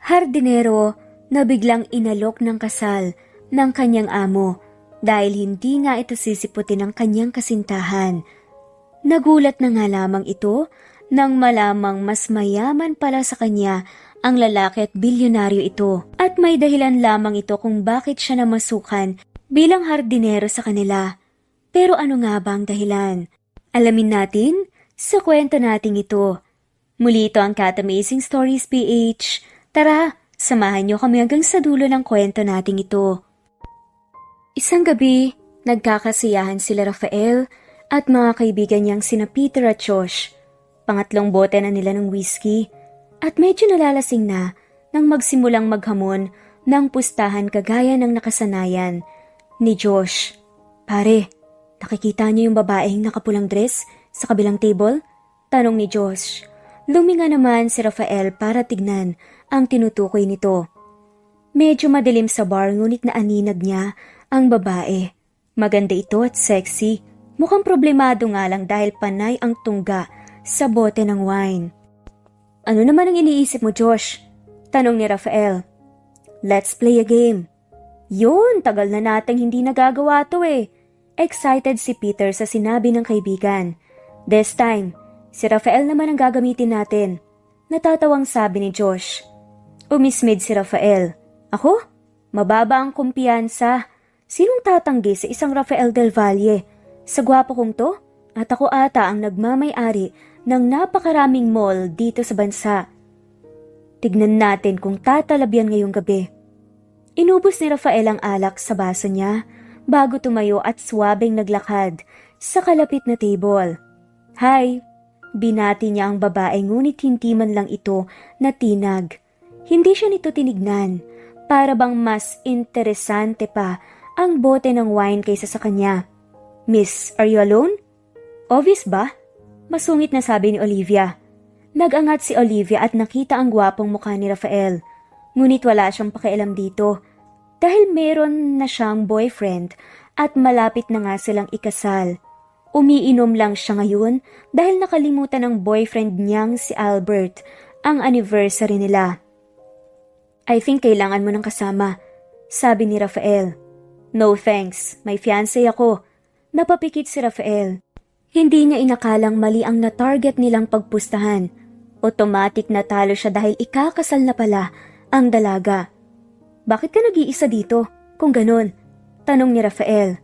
hardinero na biglang inalok ng kasal ng kanyang amo dahil hindi nga ito sisiputin ng kanyang kasintahan. Nagulat na nga lamang ito nang malamang mas mayaman pala sa kanya ang lalaki at bilyonaryo ito at may dahilan lamang ito kung bakit siya namasukan bilang hardinero sa kanila. Pero ano nga ba ang dahilan? Alamin natin sa kwento nating ito. Muli ito ang Cat Amazing Stories PH. Tara, samahan niyo kami hanggang sa dulo ng kwento nating ito. Isang gabi, nagkakasiyahan sila Rafael at mga kaibigan niyang sina Peter at Josh. Pangatlong bote na nila ng whiskey at medyo nalalasing na nang magsimulang maghamon ng pustahan kagaya ng nakasanayan ni Josh. Pare, nakikita niyo yung babaeng nakapulang dress sa kabilang table? Tanong ni Josh. Luminga naman si Rafael para tignan ang tinutukoy nito. Medyo madilim sa bar ngunit naaninag niya ang babae. Maganda ito at sexy. Mukhang problemado nga lang dahil panay ang tungga sa bote ng wine. Ano naman ang iniisip mo, Josh? Tanong ni Rafael. Let's play a game. Yun, tagal na nating hindi nagagawa to eh. Excited si Peter sa sinabi ng kaibigan. This time, si Rafael naman ang gagamitin natin. Natatawang sabi ni Josh. Umismid si Rafael. Ako? Mababa ang kumpiyansa. Sinong tatanggi sa isang Rafael Del Valle? Sa gwapo kong to? At ako ata ang nagmamay-ari ng napakaraming mall dito sa bansa. Tignan natin kung tatalabyan ngayong gabi. Inubos ni Rafael ang alak sa baso niya bago tumayo at swabing naglakad sa kalapit na table. Hi! Binati niya ang babae ngunit hindi man lang ito natinag. Hindi siya nito tinignan, para bang mas interesante pa ang bote ng wine kaysa sa kanya. Miss, are you alone? Obvious ba? Masungit na sabi ni Olivia. Nag-angat si Olivia at nakita ang gwapong mukha ni Rafael. Ngunit wala siyang pakialam dito dahil meron na siyang boyfriend at malapit na nga silang ikasal. Umiinom lang siya ngayon dahil nakalimutan ng boyfriend niyang si Albert ang anniversary nila. I think kailangan mo ng kasama, sabi ni Rafael. No thanks, may fiancé ako. Napapikit si Rafael. Hindi niya inakalang mali ang na-target nilang pagpustahan. Automatic natalo siya dahil ikakasal na pala ang dalaga. Bakit ka nag-iisa dito? Kung ganun, tanong ni Rafael.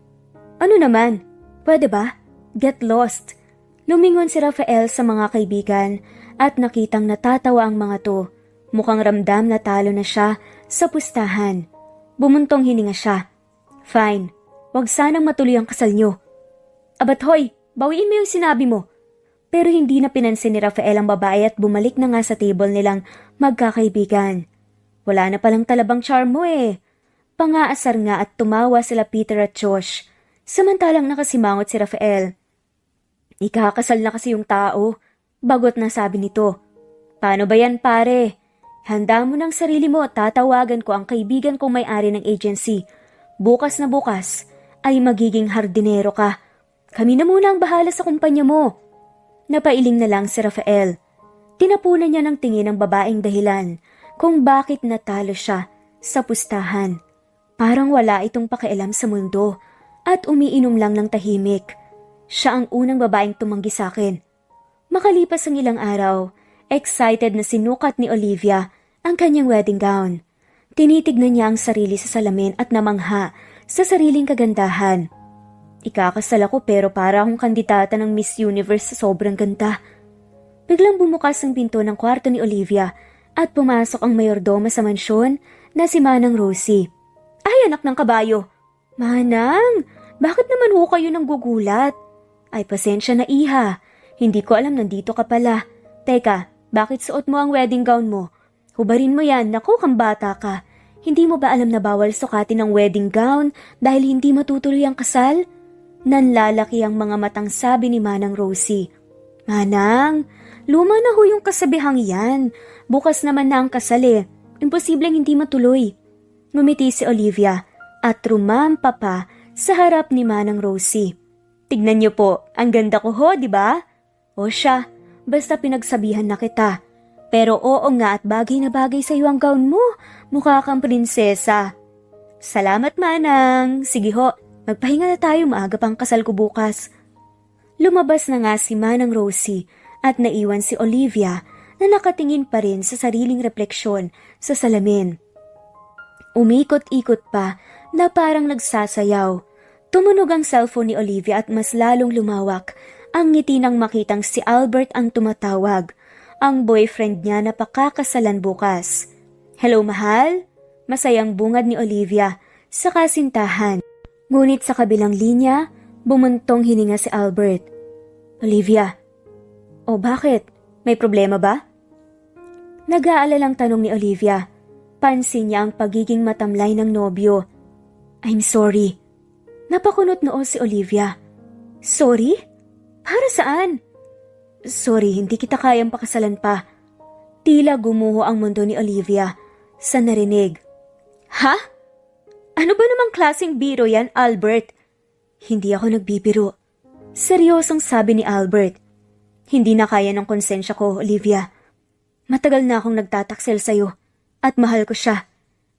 Ano naman? Pwede ba? Get lost. Lumingon si Rafael sa mga kaibigan at nakitang natatawa ang mga to. Mukhang ramdam na talo na siya sa pustahan. Bumuntong hininga siya. Fine, wag sanang matuloy ang kasal nyo. Abat hoy, bawiin mo yung sinabi mo. Pero hindi na pinansin ni Rafael ang babae at bumalik na nga sa table nilang magkakaibigan. Wala na palang talabang charm mo eh. Pangaasar nga at tumawa sila Peter at Josh. Samantalang nakasimangot si Rafael. Ikakasal na kasi yung tao. Bagot na sabi nito. Paano ba yan pare? Handa mo ng sarili mo at tatawagan ko ang kaibigan kong may-ari ng agency. Bukas na bukas ay magiging hardinero ka. Kami na muna ang bahala sa kumpanya mo. Napailing na lang si Rafael. Tinapunan niya ng tingin ang babaeng dahilan kung bakit natalo siya sa pustahan. Parang wala itong pakialam sa mundo at umiinom lang ng tahimik. Siya ang unang babaeng tumanggi sa akin. Makalipas ang ilang araw, excited na sinukat ni Olivia ang kanyang wedding gown. Tinitignan niya ang sarili sa salamin at namangha sa sariling kagandahan. Ikakasal ako pero para akong kandidata ng Miss Universe sa sobrang ganda. Biglang bumukas ang pinto ng kwarto ni Olivia at pumasok ang mayordoma sa mansyon na si Manang Rosie. Ay anak ng kabayo! Manang, bakit naman ho kayo nang gugulat? Ay pasensya na iha, hindi ko alam nandito ka pala. Teka, bakit suot mo ang wedding gown mo? Hubarin mo yan, naku kang bata ka. Hindi mo ba alam na bawal sukatin ang wedding gown dahil hindi matutuloy ang kasal? Nanlalaki ang mga matang sabi ni Manang Rosie. Manang, luma na ho yung kasabihang yan. Bukas naman na ang kasal eh. Imposibleng hindi matuloy. Ngumiti si Olivia at rumampa pa sa harap ni Manang Rosie. Tignan niyo po, ang ganda ko ho, di ba? O siya, basta pinagsabihan na kita. Pero oo nga at bagay na bagay sa iyo ang gown mo. Mukha kang prinsesa. Salamat, Manang. Sige ho, magpahinga na tayo, maaga pang kasal ko bukas. Lumabas na nga si Manang Rosie at naiwan si Olivia na nakatingin pa rin sa sariling refleksyon sa salamin. Umikot-ikot pa na parang nagsasayaw. Tumunog ang cellphone ni Olivia at mas lalong lumawak ang ngiti nang makitang si Albert ang tumatawag, ang boyfriend niya na pakakasalan bukas. Hello, mahal? Masayang bungad ni Olivia sa kasintahan. Ngunit sa kabilang linya, bumuntong hininga si Albert. Olivia, o bakit? May problema ba? Nag-aalalang tanong ni Olivia. Pansin niya ang pagiging matamlay ng nobyo. I'm sorry. Napakunot noo si Olivia. Sorry? Para saan? Sorry, hindi kita kayang pakasalan pa. Tila gumuho ang mundo ni Olivia sa narinig. Ha? Ano ba namang klaseng biro yan, Albert? Hindi ako nagbibiro. Seryosong sabi ni Albert. Hindi na kaya ng konsensya ko, Olivia. Matagal na akong nagtataksel sa'yo at mahal ko siya.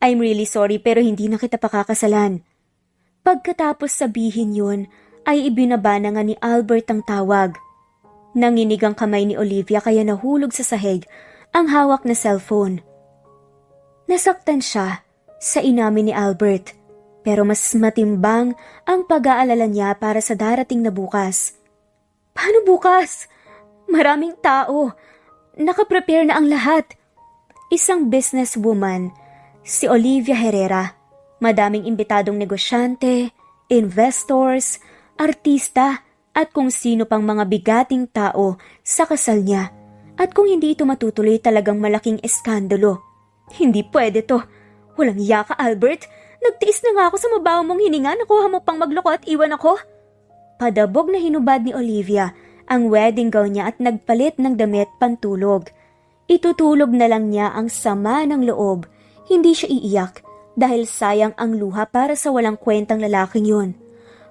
I'm really sorry pero hindi na kita pakakasalan. Pagkatapos sabihin yun, ay ibinaba na nga ni Albert ang tawag. Nanginig ang kamay ni Olivia kaya nahulog sa sahig ang hawak na cellphone. Nasaktan siya sa inamin ni Albert, pero mas matimbang ang pag-aalala niya para sa darating na bukas. Paano bukas? Maraming tao. Nakaprepare na ang lahat. Isang businesswoman, si Olivia Herrera. Madaming imbitadong negosyante, investors, artista, at kung sino pang mga bigating tao sa kasal niya. At kung hindi ito matutuloy talagang malaking eskandalo. Hindi pwede to. Walang iya ka, Albert. Nagtiis na nga ako sa mabaho mong hininga, nakuha mo pang magloko at iwan ako. Padabog na hinubad ni Olivia ang wedding gown niya at nagpalit ng damit pantulog. Itutulog na lang niya ang sama ng loob. Hindi siya iiyak dahil sayang ang luha para sa walang kwentang lalaking yun.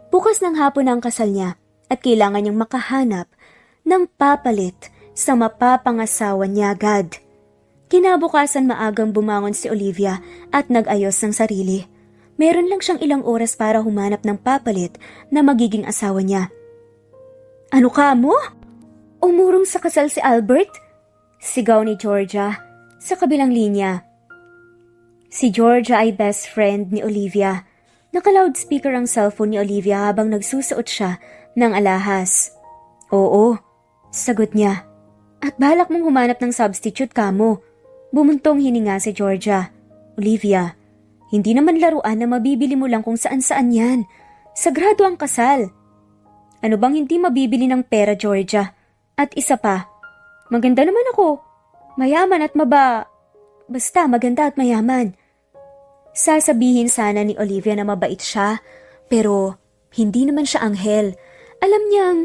Bukas ng hapon ang kasal niya at kailangan niyang makahanap ng papalit sa mapapangasawa niya agad. Kinabukasan maagang bumangon si Olivia at nag-ayos ng sarili. Meron lang siyang ilang oras para humanap ng papalit na magiging asawa niya. Ano ka mo? Umurong sa kasal si Albert? Sigaw ni Georgia sa kabilang linya. Si Georgia ay best friend ni Olivia. Naka-loudspeaker ang cellphone ni Olivia habang nagsusuot siya ng alahas. Oo, sagot niya. At balak mong humanap ng substitute ka mo. Bumuntong hininga si Georgia. Olivia, hindi naman laruan na mabibili mo lang kung saan-saan yan. Sagrado ang kasal. Ano bang hindi mabibili ng pera, Georgia? At isa pa, maganda naman ako. Mayaman at Basta maganda at mayaman. Sasabihin sana ni Olivia na mabait siya, pero hindi naman siya anghel. Alam niyang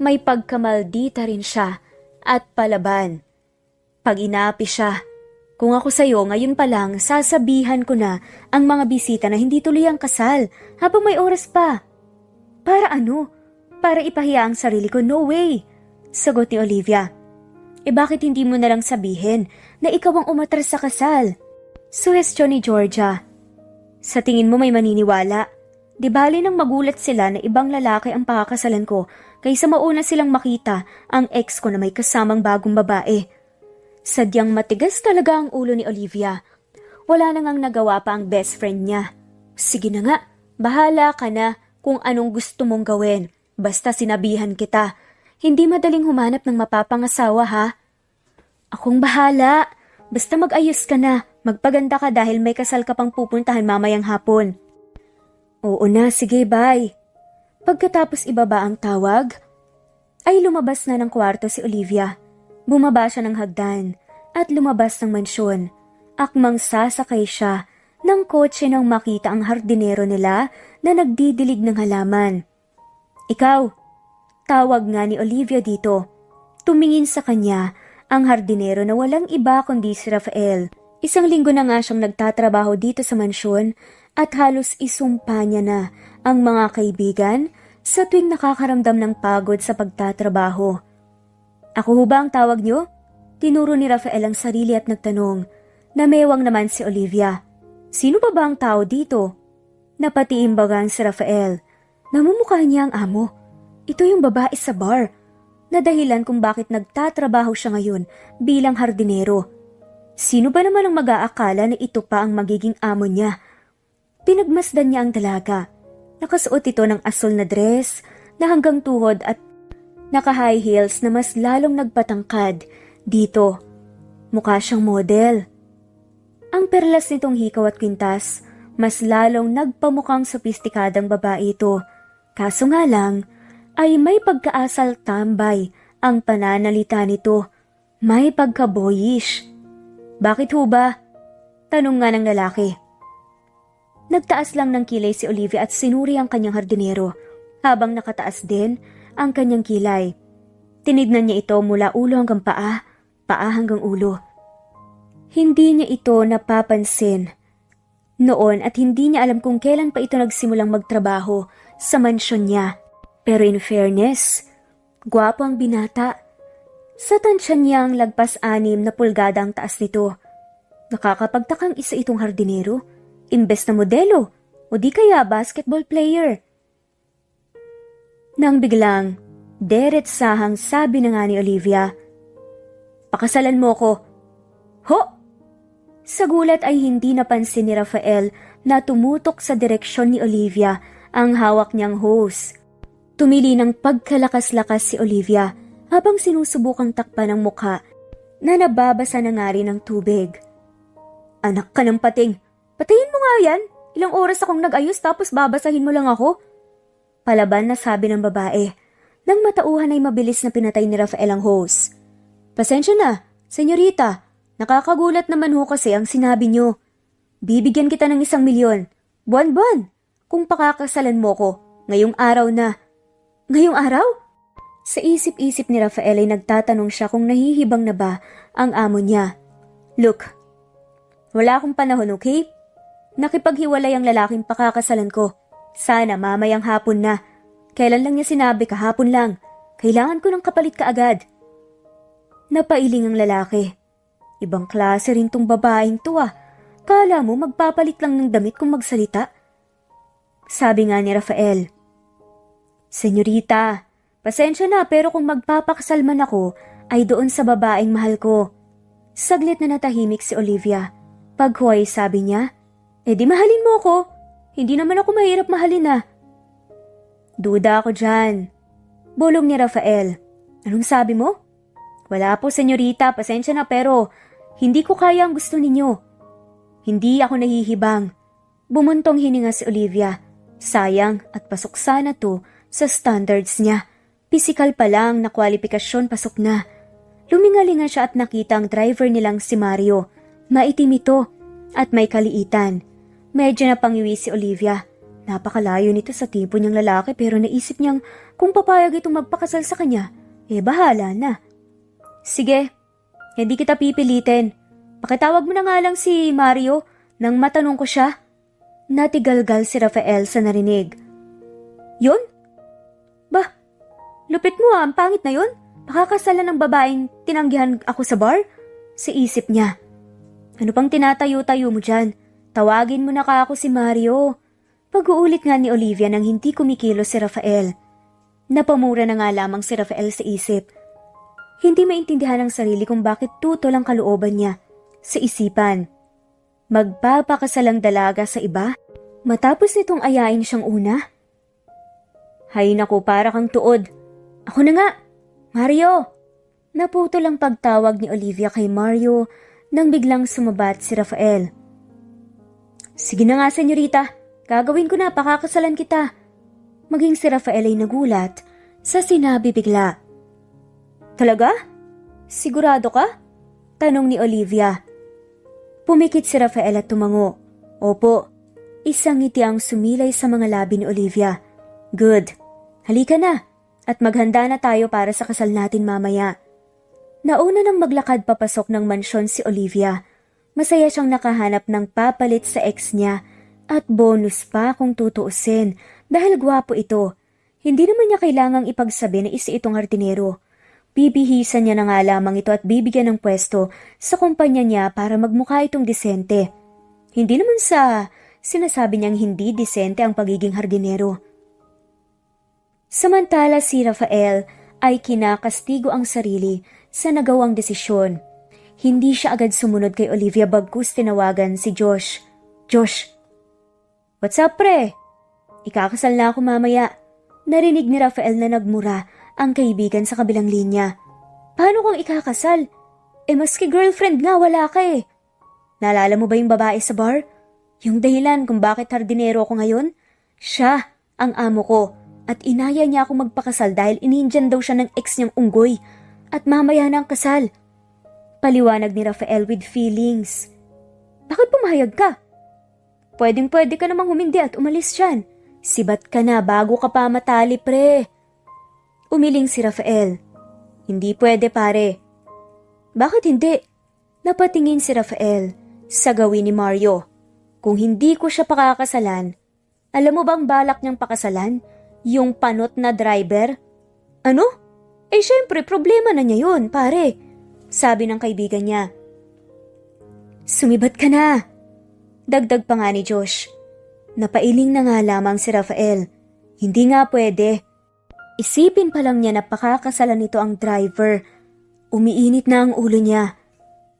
may pagkamaldita rin siya at palaban. Pag inapi siya, kung ako sa'yo ngayon pa lang, sasabihan ko na ang mga bisita na hindi tuloy ang kasal habang may oras pa. Para ano? Para ipahiya ang sarili ko? No way! Sagot ni Olivia. Bakit hindi mo na lang sabihin na ikaw ang umatras sa kasal? Suhestyon ni Georgia. Sa tingin mo may maniniwala? Di bali nang magulat sila na ibang lalaki ang pakakasalan ko kaysa mauna silang makita ang ex ko na may kasamang bagong babae. Sadyang matigas talaga ang ulo ni Olivia. Wala na ngang nagawa pa ang best friend niya. Sige na nga, bahala ka na kung anong gusto mong gawin. Basta sinabihan kita. Hindi madaling humanap ng mapapangasawa ha. Akong bahala. Basta mag-ayos ka na. Magpaganda ka dahil may kasal ka pang pupuntahan mamayang hapon. Oo na, sige bye. Pagkatapos ibaba ang tawag, ay lumabas na ng kwarto si Olivia. Bumaba siya ng hagdan at lumabas ng mansyon. Akmang sasakay siya ng kotse nang makita ang hardinero nila na nagdidilig ng halaman. Ikaw, tawag nga ni Olivia dito. Tumingin sa kanya ang hardinero na walang iba kundi si Rafael. Isang linggo na nga siyang nagtatrabaho dito sa mansyon at halos isumpa niya na ang mga kaibigan sa tuwing nakakaramdam ng pagod sa pagtatrabaho. Ako ho ba ang tawag niyo? Tinuro ni Rafael ang sarili at nagtanong. Namewang naman si Olivia. Sino pa ba ang tao dito? Napatiimbagan si Rafael. Namumukha niya ang amo. Ito yung babae sa bar. Na dahilan kung bakit nagtatrabaho siya ngayon bilang hardinero. Sino ba naman ang mag-aakala na ito pa ang magiging amo niya? Pinagmasdan niya ang dalaga. Nakasuot ito ng asol na dress na hanggang tuhod at naka-high heels na mas lalong nagpatangkad. Dito, mukha siyang model. Ang perlas nitong hikaw at kwintas, mas lalong nagpamukhang sopistikadang babae ito. Kaso nga lang, ay may pagkaasal tambay ang pananalita nito. May pagka-boyish. Bakit ho ba? Tanong nga ng lalaki. Nagtaas lang ng kilay si Olivia at sinuri ang kanyang hardinero, habang nakataas din ang kanyang kilay. Tinignan niya ito mula ulo hanggang paa, paa hanggang ulo. Hindi niya ito napapansin noon at hindi niya alam kung kailan pa ito nagsimulang magtrabaho sa mansyon niya. Pero in fairness, gwapo ang binata. Sa tansya niyang lagpas 6 na pulgada ang taas nito. Nakakapagtakang isa itong hardinero, imbes na modelo o di kaya basketball player. Nang biglang, deretsahang sabi na nga ni Olivia, "Pakasalan mo ko." Ho! Sa gulat ay hindi napansin ni Rafael na tumutok sa direksyon ni Olivia ang hawak niyang hose. Tumili ng pagkalakas-lakas si Olivia habang sinusubukang takpan ang mukha na nababasa na nga rin ng tubig. Anak ka ng pating! Patayin mo nga yan! Ilang oras akong nag-ayos tapos babasahin mo lang ako? Palaban na sabi ng babae. Nang matauhan ay mabilis na pinatay ni Rafael ang hose. Pasensya na, senyorita. Nakakagulat naman ho kasi ang sinabi niyo. Bibigyan kita ng 1,000,000. Buwan-buwan. Kung pakakasalan mo ko, ngayong araw na. Ngayong araw? Sa isip-isip ni Rafael ay nagtatanong siya kung nahihibang na ba ang amo niya. Look, wala akong panahon, okay? Nakipaghiwalay ang lalaking pakakasalan ko. Sana mamayang hapon na. Kailan lang niya sinabi, kahapon lang. Kailangan ko ng kapalit kaagad. Napailing ang lalaki. Ibang klase rin tong babaeng to ah. Kala mo magpapalit lang ng damit kung magsalita? Sabi nga ni Rafael. Senyorita, pasensya na pero kung magpapakasal man ako ay doon sa babaeng mahal ko. Saglit na natahimik si Olivia. Paghuway sabi niya, di mahalin mo ko. Hindi naman ako mahirap mahalin na. Duda ako dyan. Bulong ni Rafael. Anong sabi mo? Wala po senyorita, pasensya na pero hindi ko kaya ang gusto ninyo. Hindi ako nahihibang. Bumuntong hininga si Olivia. Sayang at pasok sana to sa standards niya. Pisikal pa lang na kwalifikasyon pasok na. Lumingalinga siya at nakita ang driver nilang si Mario. Maitim ito at may kaliitan. Medyo napangiwi si Olivia. Napakalayo nito sa tipo niyang lalaki pero naisip niyang kung papayag itong magpakasal sa kanya, bahala na. Sige, hindi kita pipilitin. Pakitawag mo na nga lang si Mario nang matanong ko siya. Natigalgal si Rafael sa narinig. Yun? Bah, lupit mo ang pangit na yun. Pakakasalan ng babaeng tinanggihan ako sa bar? Sa isip niya. Ano pang tinatayo-tayo mo dyan? Tawagin mo na ka ako si Mario. Pag-uulit nga ni Olivia nang hindi kumikilos si Rafael. Napamura na nga lamang si Rafael sa isip. Hindi maintindihan ng sarili kung bakit tutol ang kalooban niya. Sa isipan, magpapakasalang dalaga sa iba? Matapos nitong ayain siyang una? Hay naku, para kang tuod. Ako na nga, Mario! Naputol ang pagtawag ni Olivia kay Mario nang biglang sumabat si Rafael. Sige na nga, senyorita. Gagawin ko na, pakakasalan kita. Maging si Rafael ay nagulat sa sinabi bigla. Talaga? Sigurado ka? Tanong ni Olivia. Pumikit si Rafael at tumango. Opo. Isang ngiti ang sumilay sa mga labi ni Olivia. Good. Halika na at maghanda na tayo para sa kasal natin mamaya. Nauna nang maglakad papasok ng mansyon si Olivia. Masaya siyang nakahanap ng papalit sa ex niya at bonus pa kung tutuusin dahil gwapo ito. Hindi naman niya kailangang ipagsabi na isa itong hardinero. Bibihisan niya na nga lamang ito at bibigyan ng pwesto sa kumpanya niya para magmukha itong disente. Hindi naman sa sinasabi niyang hindi disente ang pagiging hardinero. Samantala si Rafael ay kinakastigo ang sarili sa nagawang desisyon. Hindi siya agad sumunod kay Olivia bagkus tinawagan si Josh. Josh, what's up pre? Ikakasal na ako mamaya. Narinig ni Rafael na nagmura ang kaibigan sa kabilang linya. Paano kung ikakasal? Maski girlfriend nga wala ka eh. Naalala mo ba yung babae sa bar? Yung dahilan kung bakit hardinero ako ngayon? Siya ang amo ko at inaya niya ako magpakasal dahil inindiyan daw siya ng ex niyang unggoy at mamaya na ang kasal. Paliwanag ni Rafael with feelings. Bakit pumayag ka? Pwedeng-pwede ka namang humindi at umalis dyan. Sibat ka na bago ka pa matali pre. Umiling si Rafael. Hindi pwede pare. Bakit hindi? Napatingin si Rafael sa gawin ni Mario. Kung hindi ko siya pakakasalan, alam mo bang balak niyang pakasalan? Yung panot na driver? Ano? Syempre problema na niya yun pare. Sabi ng kaibigan niya. Sumibat ka na. Dagdag pa nga ni Josh. Napailing na nga lamang si Rafael. Hindi nga pwede. Isipin pa lang niya na pakakasalan nito ang driver. Umiinit na ang ulo niya.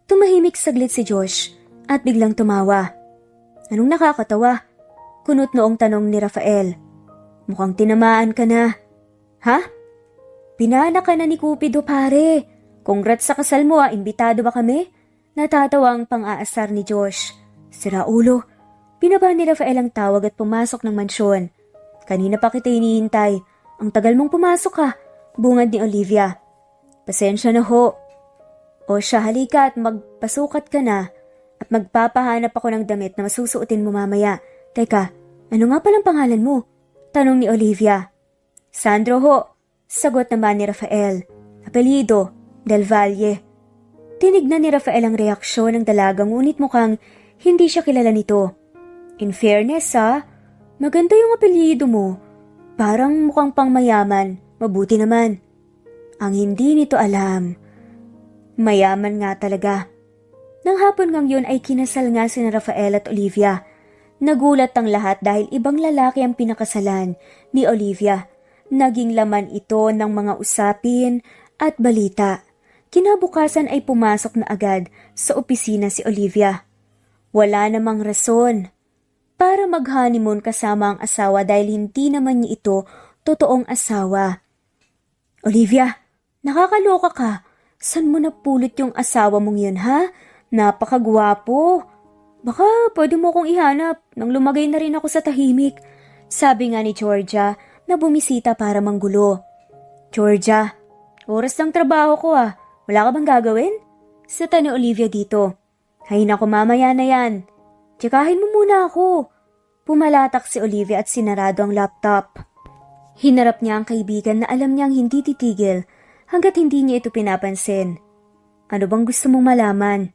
Tumahimik saglit si Josh at biglang tumawa. Anong nakakatawa? Kunot noong tanong ni Rafael. Mukhang tinamaan ka na. Ha? Pinana ka na ni Cupido pare. Congrats sa kasal mo imbitado ba kami? Natatawa ang pang-aasar ni Josh. Sira ulo. Binaba ni Rafael ang tawag at pumasok ng mansyon. Kanina pa kita hinihintay. Ang tagal mong pumasok ka, bungad ni Olivia. Pasensya na ho. O siya halika at magpasukat ka na at magpapahanap ako ng damit na masusuotin mo mamaya. Teka, ano nga palang pangalan mo? Tanong ni Olivia. Sandro ho, sagot naman ni Rafael. Apelyido, Del Valle. Tinignan ni Rafael ang reaksyon ng dalaga ngunit mukhang hindi siya kilala nito. In fairness maganda yung apelyido mo. Parang mukhang pangmayaman, mabuti naman. Ang hindi nito alam, mayaman nga talaga. Nang hapon ngang yun ay kinasal nga si Rafael at Olivia. Nagulat ang lahat dahil ibang lalaki ang pinakasalan ni Olivia. Naging laman ito ng mga usapin at balita. Kinabukasan ay pumasok na agad sa opisina si Olivia. Wala namang rason para mag-honeymoon kasama ang asawa dahil hindi naman niya ito totoong asawa. Olivia, nakakaloka ka. San mo napulot yung asawa mong yun ha? Napakagwapo. Baka pwede mo kong ihanap nang lumagay na rin ako sa tahimik. Sabi nga ni Georgia na bumisita para manggulo. Georgia, oras ng trabaho ko Wala ka bang gagawin? Sa tanong Olivia dito. Hay naku mamaya na yan. Tsikahin mo muna ako. Pumalatak si Olivia at sinarado ang laptop. Hinarap niya ang kaibigan na alam niyang hindi titigil hanggat hindi niya ito pinapansin. Ano bang gusto mong malaman?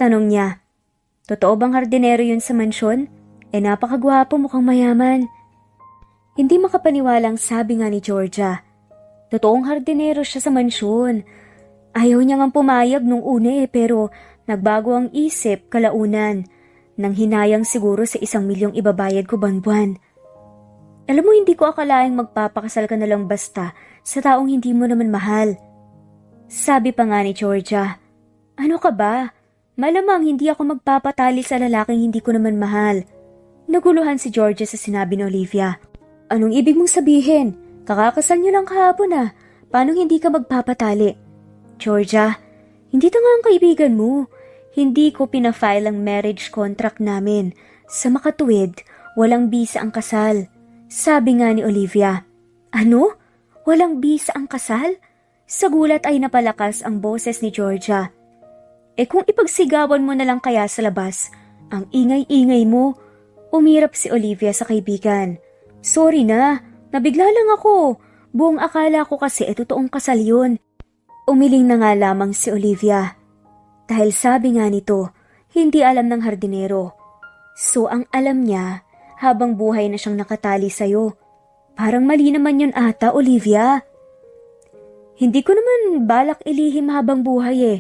Tanong niya. Totoo bang hardinero yun sa mansyon? Napakagwapo mukhang mayaman. Hindi makapaniwalang sabi nga ni Georgia. Totoong hardinero siya sa mansyon. Ayaw niya ngang pumayag nung una pero nagbago ang isip kalaunan. Nang hinayang siguro sa 1 milyong ibabayad ko buwan-buwan. Alam mo hindi ko akalaing magpapakasal ka na lang basta sa taong hindi mo naman mahal. Sabi pa nga ni Georgia. Ano ka ba? Malamang hindi ako magpapatali sa lalaking hindi ko naman mahal. Naguluhan si Georgia sa sinabi ni Olivia. Anong ibig mong sabihin? Kakakasal niyo lang kahapon Paano hindi ka magpapatali? Georgia, hindi ta nga ang kaibigan mo. Hindi ko pinafile ang marriage contract namin. Sa makatuwid, walang bisa ang kasal. Sabi nga ni Olivia. Ano? Walang bisa ang kasal? Sa gulat ay napalakas ang boses ni Georgia. Kung ipagsigawan mo na lang kaya sa labas, ang ingay-ingay mo. Umirap si Olivia sa kaibigan. Sorry na, nabigla lang ako. Buong akala ko kasi totoong kasal yun. Umiling na nga lamang si Olivia. Dahil sabi nga nito, hindi alam ng hardinero. So ang alam niya, habang buhay na siyang nakatali sa'yo. Parang mali naman yun ata, Olivia. Hindi ko naman balak ilihim habang buhay eh.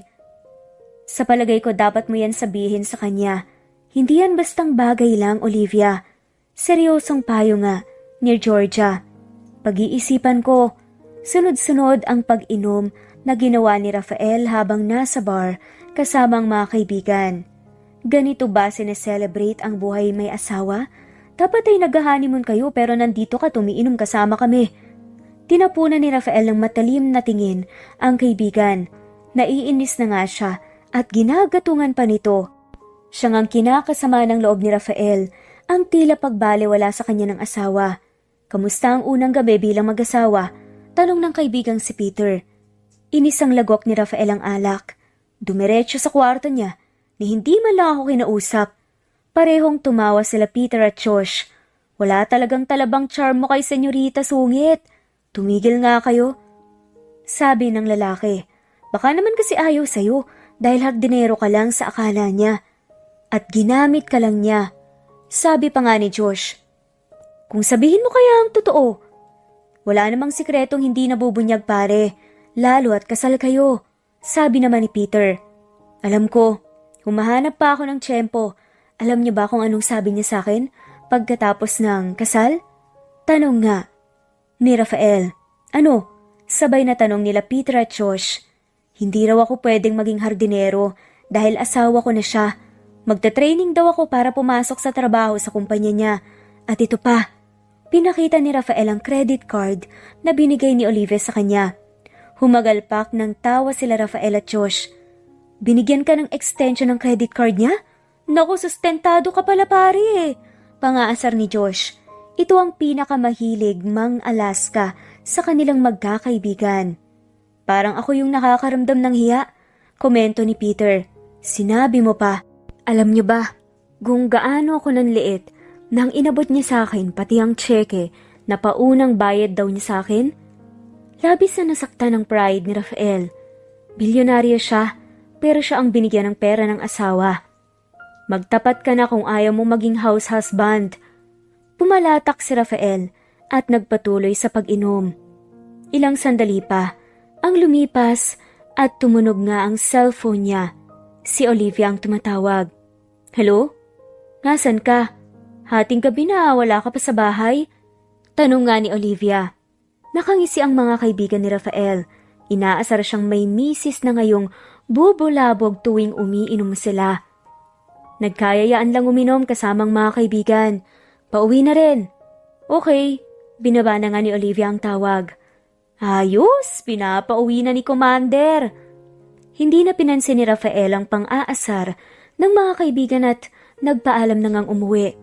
Sa palagay ko dapat mo yan sabihin sa kanya. Hindi yan bastang bagay lang, Olivia. Seryosong payo nga, ni Georgia. Pag-iisipan ko, sunod-sunod ang pag-inom na ginawa ni Rafael habang nasa bar kasamang mga kaibigan. Ganito ba sineselebrate ang buhay may asawa? Dapat ay nag-honeymoon kayo pero nandito ka tumiinom kasama kami. Tinapunan ni Rafael ng matalim na tingin ang kaibigan. Naiinis na nga siya at ginagatungan pa nito. Siya ngang kinakasama ng loob ni Rafael ang tila pagbaliwala sa kanya ng asawa. Kamusta ang unang gabi bilang mag-asawa? Tanong ng kaibigang si Peter. Inis ang lagok ni Rafael ang alak. Dumiretso sa kwarto niya ni hindi man lang ako kinausap. Parehong tumawa sila Peter at Josh. Wala talagang talabang charm mo kay Senyorita Sungit. Tumigil nga kayo. Sabi ng lalaki. Baka naman kasi ayaw sa'yo dahil hardinero ka lang sa akala niya. At ginamit ka lang niya. Sabi pa nga ni Josh. Kung sabihin mo kaya ang totoo. Wala namang sikretong hindi nabubunyag pare. Lalo at kasal kayo. Sabi naman ni Peter. Alam ko, humahanap pa ako ng tiyempo. Alam niyo ba kung anong sabi niya sa akin pagkatapos ng kasal? Tanong nga ni Rafael. Ano? Sabay na tanong nila Peter at Josh. Hindi raw ako pwedeng maging hardinero dahil asawa ko na siya. Magta-training daw ako para pumasok sa trabaho sa kumpanya niya. At ito pa, pinakita ni Rafael ang credit card na binigay ni Olivia sa kanya. Humagalpak ng tawa sila Rafael at Josh. Binigyan ka ng extension ng credit card niya? Naku, sustentado ka pala pare eh. Pangaasar ni Josh. Ito ang pinakamahilig mang Alaska sa kanilang magkakaibigan. Parang ako yung nakakaramdam ng hiya. Komento ni Peter. Sinabi mo pa. Alam niyo ba, kung gaano ako nanliit nang inabot niya sa akin pati ang tseke na paunang bayad daw niya sa akin? Labis na nasaktan ng pride ni Rafael. Bilyonaryo siya, pero siya ang binigyan ng pera ng asawa. Magtapat ka na kung ayaw mo maging house husband. Pumalatak si Rafael at nagpatuloy sa pag-inom. Ilang sandali pa, ang lumipas at tumunog nga ang cellphone niya. Si Olivia ang tumatawag. Hello? Nasaan ka? Hating gabi na, wala ka pa sa bahay? Tanong nga ni Olivia. Nakangisi ang mga kaibigan ni Rafael. Inaasar siyang may misis na ngayong bubulabog tuwing umiinom sila. Nagkayayaan lang uminom kasamang mga kaibigan. Pauwi na rin. Okay, binaba na nga ni Olivia ang tawag. Ayos, pinapauwi na ni Commander. Hindi na pinansin ni Rafael ang pang-aasar ng mga kaibigan at nagpaalam na ngang umuwi.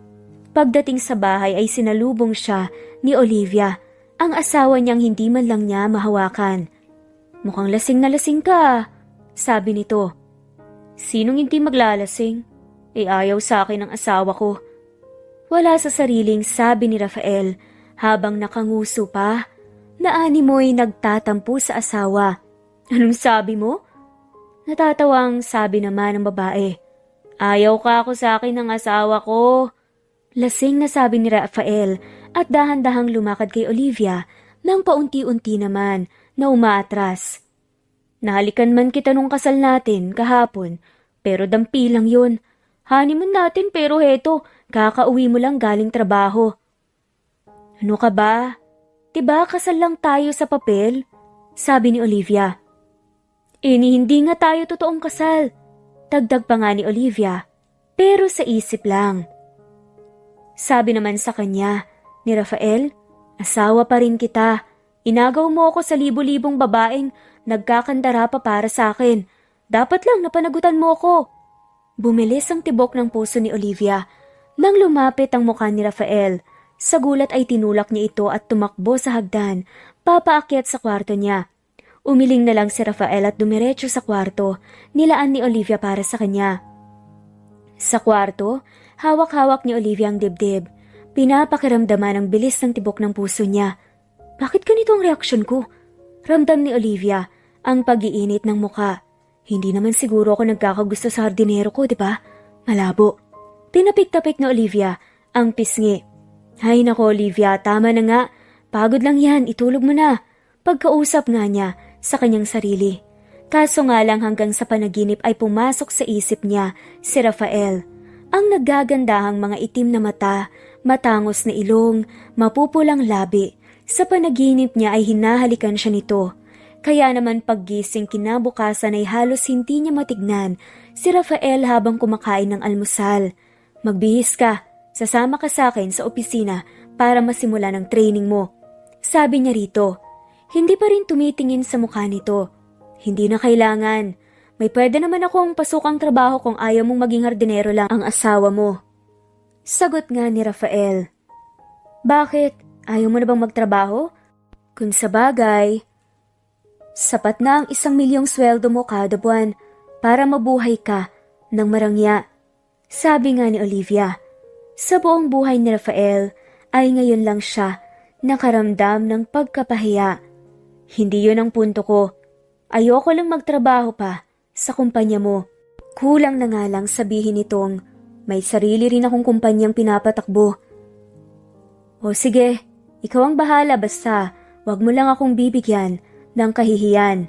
Pagdating sa bahay ay sinalubong siya ni Olivia, ang asawa niyang hindi man lang niya mahawakan. Mukhang lasing na lasing ka, sabi nito. Sinong hindi maglalasing? Ayaw sa akin ang asawa ko. Wala sa sariling sabi ni Rafael habang nakanguso pa. Naanimoy nagtatampo sa asawa. Anong sabi mo? Natatawang sabi naman ng babae. Ayaw ka ako sa akin ng asawa ko. Lasing na sabi ni Rafael at dahan-dahang lumakad kay Olivia nang paunti-unti naman na umaatras. Nahalikan man kita nung kasal natin kahapon pero dampi lang yun. Honeymoon natin pero heto, kakauwi mo lang galing trabaho. Ano ka ba? Diba kasal lang tayo sa papel? Sabi ni Olivia. Hindi nga tayo totoong kasal. Dagdag pa nga ni Olivia, pero sa isip lang. Sabi naman sa kanya ni Rafael, asawa pa rin kita. Inagaw mo ako sa libo-libong babaeng nagkakandara pa para sa akin. Dapat lang napanagutan mo ko. Bumilis ang tibok ng puso ni Olivia nang lumapit ang mukha ni Rafael. Sa gulat ay tinulak niya ito at tumakbo sa hagdan, papaakyat sa kwarto niya. Umiling na lang si Rafael at dumiretso sa kwarto, nilaan ni Olivia para sa kanya. Sa kwarto, hawak-hawak ni Olivia ang dibdib. Pinapakiramdaman ang bilis ng tibok ng puso niya. Bakit ganito ang reaksyon ko? Ramdam ni Olivia ang pag-iinit ng muka. Hindi naman siguro ako nagkakagusto sa hardinero ko, di ba? Malabo. Tinapik-tapik ni Olivia ang pisngi. Hay nako Olivia, tama na nga. Pagod lang yan, itulog mo na. Pagkausap nga niya sa kanyang sarili. Kaso nga lang hanggang sa panaginip ay pumasok sa isip niya si Rafael. Ang naggagandahang mga itim na mata, matangos na ilong, mapupulang labi. Sa panaginip niya ay hinahalikan siya nito. Kaya naman paggising kinabukasan ay halos hindi niya matignan si Rafael habang kumakain ng almusal. Magbihis ka, sasama ka sa akin sa opisina para masimula ng training mo. Sabi niya rito. Hindi pa rin tumitingin sa mukha nito. Hindi na kailangan. May pwede naman akong pasukang trabaho kung ayaw mong maging hardinero lang ang asawa mo. Sagot nga ni Rafael. Bakit? Ayaw mo na bang magtrabaho? Kung sa bagay, sapat na ang 1,000,000 sweldo mo kada buwan para mabuhay ka ng marangya. Sabi nga ni Olivia. Sa buong buhay ni Rafael ay ngayon lang siya nakaramdam ng pagkapahiya. Hindi yun ang punto ko. Ayoko lang magtrabaho pa sa kumpanya mo. Kulang na nga lang sabihin nitong may sarili rin akong kumpanyang pinapatakbo. O sige, ikaw ang bahala basta wag mo lang akong bibigyan ng kahihiyan.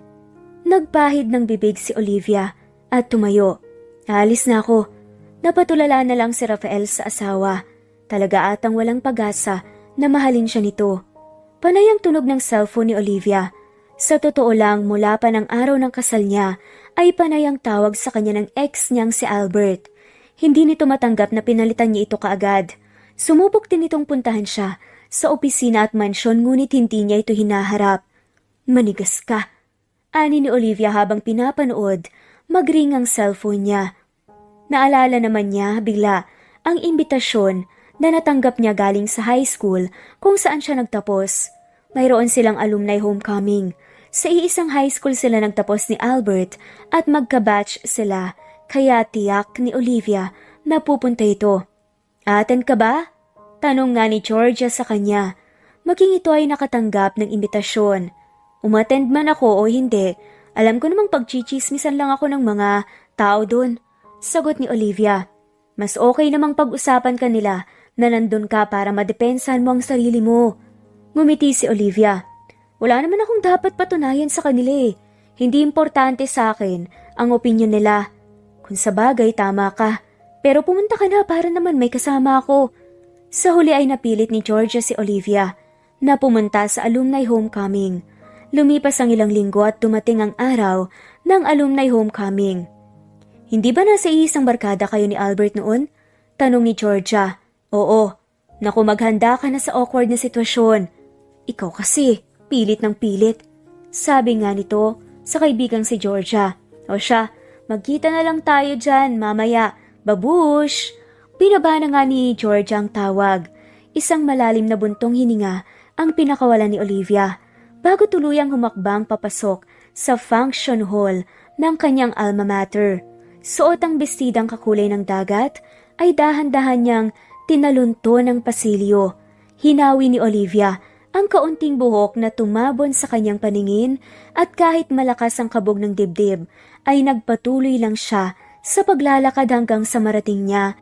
Nagpahid ng bibig si Olivia at tumayo. Aalis na ako. Napatulala na lang si Rafael sa asawa. Talaga atang walang pag-asa na mahalin siya nito. Panay ang tunog ng cellphone ni Olivia. Sa totoo lang, mula pa ng araw ng kasal niya, ay panay ang tawag sa kanya ng ex niyang si Albert. Hindi nito matanggap na pinalitan niya ito kaagad. Sumubok din itong puntahan siya sa opisina at mansyon ngunit hindi niya ito hinaharap. Manigas ka. Ani ni Olivia habang pinapanood, magring ang cellphone niya. Naalala naman niya bigla ang imbitasyon na natanggap niya galing sa high school kung saan siya nagtapos. Mayroon silang alumni homecoming. Sa iisang high school sila nagtapos ni Albert at magka-batch sila, kaya tiyak ni Olivia na pupunta ito. Attend ka ba? Tanong nga ni Georgia sa kanya. Maging ito ay nakatanggap ng imbitasyon. Umattend man ako o hindi, alam ko namang pagchichismisan lang ako ng mga tao doon. Sagot ni Olivia. Mas okay namang pag-usapan ka nila na nandun ka para madepensahan mo ang sarili mo. Ngumiti si Olivia. Wala naman akong dapat patunayan sa kanila eh. Hindi importante sa akin ang opinyon nila. Kung sa bagay, tama ka. Pero pumunta ka na para naman may kasama ako. Sa huli ay napilit ni Georgia si Olivia na pumunta sa alumni homecoming. Lumipas ang ilang linggo at dumating ang araw ng alumni homecoming. Hindi ba nasa isang barkada kayo ni Albert noon? Tanong ni Georgia. Oo. Naku, maghanda ka na sa awkward na sitwasyon. Ikaw kasi, pilit ng pilit. Sabi nga nito sa kaibigang si Georgia. O siya, magkita na lang tayo dyan, mamaya. Babush! Binaba na nga ni Georgia ang tawag. Isang malalim na buntong hininga ang pinakawalan ni Olivia bago tuluyang humakbang papasok sa function hall ng kanyang alma mater. Suot ang bestidang kakulay ng dagat ay dahan-dahan niyang tinalunto ng pasilyo. Hinawi ni Olivia ang kaunting buhok na tumabon sa kanyang paningin at kahit malakas ang kabog ng dibdib ay nagpatuloy lang siya sa paglalakad hanggang sa marating niya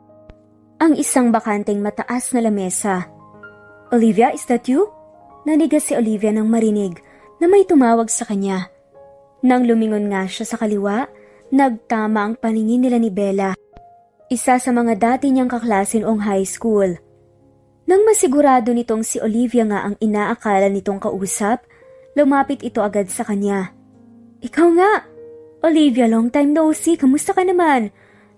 ang isang bakanteng mataas na lamesa. Olivia, is that you? Nanigas si Olivia nang marinig na may tumawag sa kanya. Nang lumingon nga siya sa kaliwa, nagtama ang paningin nila ni Bella, isa sa mga dati niyang kaklase noong high school. Nang masigurado nitong si Olivia nga ang inaakala nitong kausap, lumapit ito agad sa kanya. Ikaw nga! Olivia, long time no see, kamusta ka naman?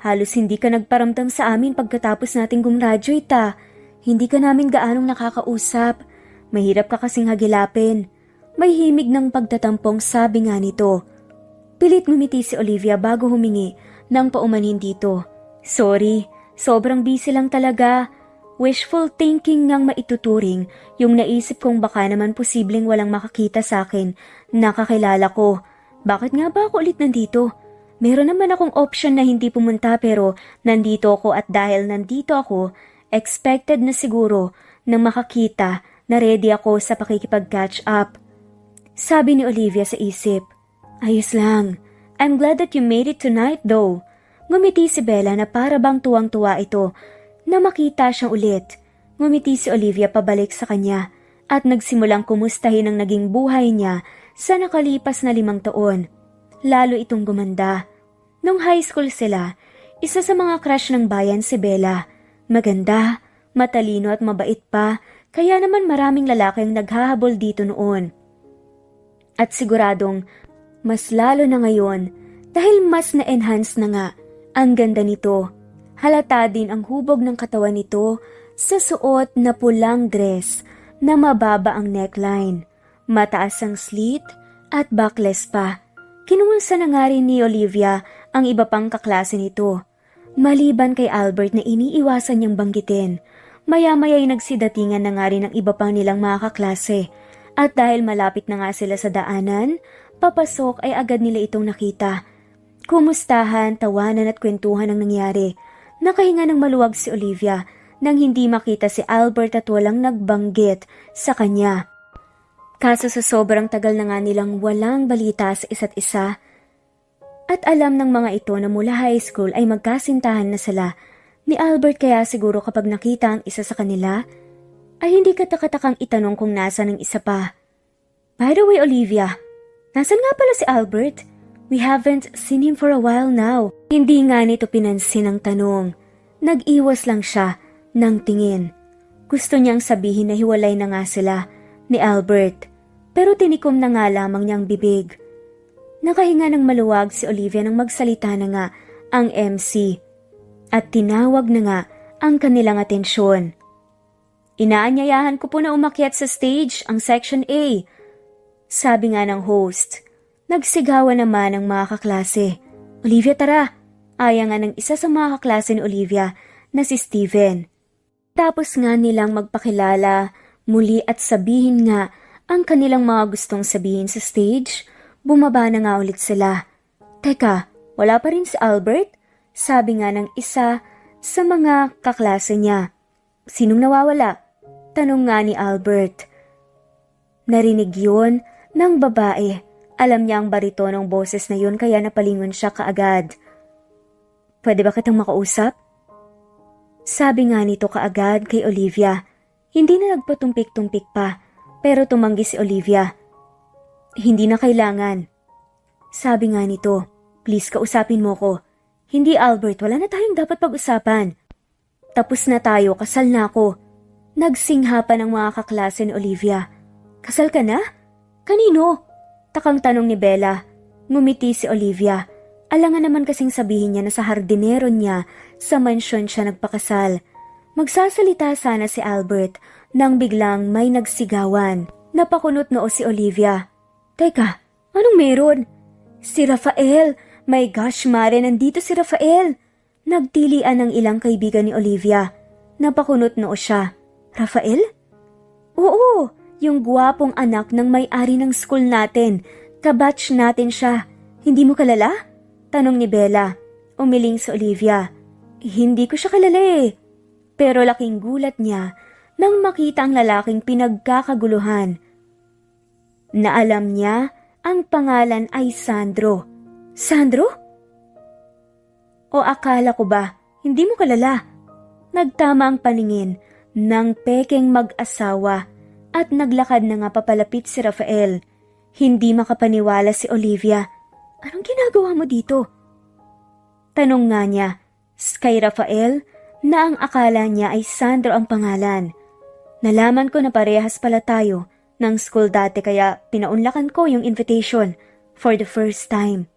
Halos hindi ka nagparamdam sa amin pagkatapos nating gumraduate ah. Hindi ka namin gaanong nakakausap. Mahirap ka kasing hagilapin. May himig ng pagtatampong sabi nga nito. Pilit ngumiti si Olivia bago humingi ng paumanhin dito. Sorry, sobrang busy lang talaga. Wishful thinking ngang maituturing yung naisip kong baka naman posibleng walang makakita sa akin na kakilala ko. Bakit nga ba ako ulit nandito? Meron naman akong option na hindi pumunta pero nandito ako at dahil nandito ako, expected na siguro na makakita na ready ako sa pakikipag-catch up. Sabi ni Olivia sa isip. Ayos lang. I'm glad that you made it tonight though. Ngumiti si Bella na para bang tuwang-tuwa ito na makita siyang ulit. Ngumiti si Olivia pabalik sa kanya at nagsimulang kumustahin ang naging buhay niya sa nakalipas na 5 taon. Lalo itong gumanda. Nung high school sila, isa sa mga crush ng bayan si Bella. Maganda, matalino at mabait pa, kaya naman maraming lalaki ang naghahabol dito noon. At siguradong mas lalo na ngayon dahil mas na-enhance na nga ang ganda nito. Halata din ang hubog ng katawan nito sa suot na pulang dress na mababa ang neckline, mataas ang slit at backless pa. Kinumunsa na nga rin ni Olivia ang iba pang kaklase nito. Maliban kay Albert na iniiwasan niyang banggitin, maya-maya'y nagsidatingan na nga rin ang iba pang nilang mga kaklase. At dahil malapit na nga sila sa daanan, papasok ay agad nila itong nakita. Kumustahan, tawanan at kwentuhan ang nangyari. Nakahinga ng maluwag si Olivia nang hindi makita si Albert at walang nagbanggit sa kanya. Kaso sa sobrang tagal na nga nilang walang balita sa isa't isa, at alam ng mga ito na mula high school ay magkasintahan na sila ni Albert, kaya siguro kapag nakita ang isa sa kanila, ay hindi katakatakang itanong kung nasa ng isa pa. By the way, Olivia, nasan nga pala si Albert? We haven't seen him for a while now. Hindi nga nito pinansin ang tanong. Nag-iwas lang siya ng tingin. Gusto niyang sabihin na hiwalay na nga sila ni Albert, pero tinikom na nga lamang niyang bibig. Nakahinga ng maluwag si Olivia nang magsalita na nga ang MC at tinawag na nga ang kanilang atensyon. Inaanyayahan ko po na umakyat sa stage ang Section A, sabi nga ng host. Nagsigawan naman ang mga kaklase. Olivia, tara! Aya nga ng isa sa mga kaklase ni Olivia na si Steven. Tapos nga nilang magpakilala muli at sabihin nga ang kanilang mga gustong sabihin sa stage. Bumaba na nga ulit sila. Teka, wala pa rin si Albert? Sabi nga ng isa sa mga kaklase niya. Sinong nawawala? Tanong nga ni Albert. Narinig yun ng babae. Alam niya ang baritonong boses na yun kaya napalingon siya kaagad. Pwede ba kitang makausap? Sabi nga nito kaagad kay Olivia. Hindi na nagpatumpik-tumpik pa, pero tumanggi si Olivia. Hindi na kailangan. Sabi nga nito, please kausapin mo ko. Hindi Albert, wala na tayong dapat pag-usapan. Tapos na tayo, kasal na ako. Nagsingha pa ng mga kaklase ni Olivia. Kasal ka na? Kanino? Takang tanong ni Bella. Ngumiti si Olivia. Alangan naman kasing sabihin niya na sa hardinero niya sa mansyon siya nagpakasal. Magsasalita sana si Albert nang biglang may nagsigawan. Napakunot noo si Olivia. Teka, anong meron? Si Rafael! My gosh, Mare, nandito si Rafael! Nagtilian ng ilang kaibigan ni Olivia. Napakunot noo siya. Rafael? Oo, yung guwapong anak ng may-ari ng school natin. Kabatch natin siya. Hindi mo kalala? Tanong ni Bella. Umiling si Olivia. Hindi ko siya kalala eh. Pero laking gulat niya nang makita ang lalaking pinagkakaguluhan. Na alam niya ang pangalan ay Sandro. Sandro? O akala ko ba, hindi mo kalala? Nagtama ang paningin ng pekeng mag-asawa at naglakad na nga papalapit si Rafael. Hindi makapaniwala si Olivia. Anong ginagawa mo dito? Tanong nga niya kay Rafael na ang akala niya ay Sandro ang pangalan. Nalaman ko na parehas pala tayo ng school dati kaya pinaunlakan ko yung invitation for the first time.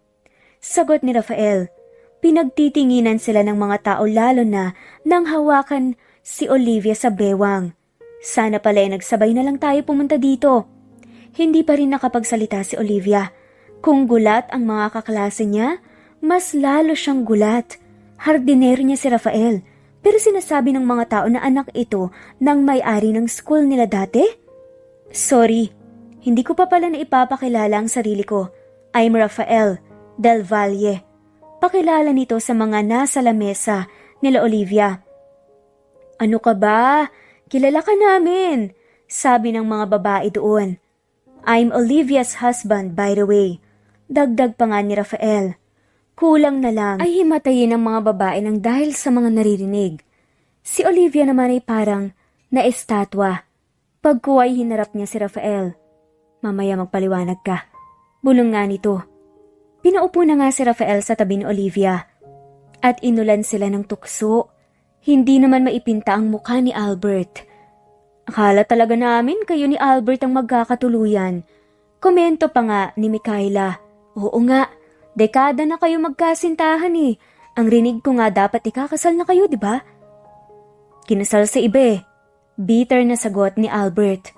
Sagot ni Rafael. Pinagtitinginan sila ng mga tao lalo na nang hawakan si Olivia sa bewang. Sana pala ay nagsabay na lang tayo pumunta dito. Hindi pa rin nakapagsalita si Olivia. Kung gulat ang mga kaklase niya, mas lalo siyang gulat. Hardinero niya si Rafael, pero sinasabi ng mga tao na anak ito ng may-ari ng school nila dati? Sorry, hindi ko pa pala na ipapakilala ang sarili ko. I'm Rafael Del Valle. Pakilala nito sa mga nasa lamesa nila Olivia. Ano ka ba? Kilala ka namin, sabi ng mga babae doon. I'm Olivia's husband, by the way. Dagdag pa nga ni Rafael. Kulang na lang ay himatayin ng mga babae nang dahil sa mga naririnig. Si Olivia naman ay parang naestatwa. Pagkuway hinarap niya si Rafael. Mamaya magpaliwanag ka. Bulong nga nito. Pinaupo na nga si Rafael sa tabi ni Olivia. At inulan sila ng tukso. Hindi naman maipinta ang mukha ni Albert. Akala talaga namin kayo ni Albert ang magkakatuluyan. Komento pa nga ni Micaela. Oo nga, dekada na kayo magkasintahan eh. Ang rinig ko nga dapat ikakasal na kayo, di ba? Kinasal sa iba eh. Bitter na sagot ni Albert.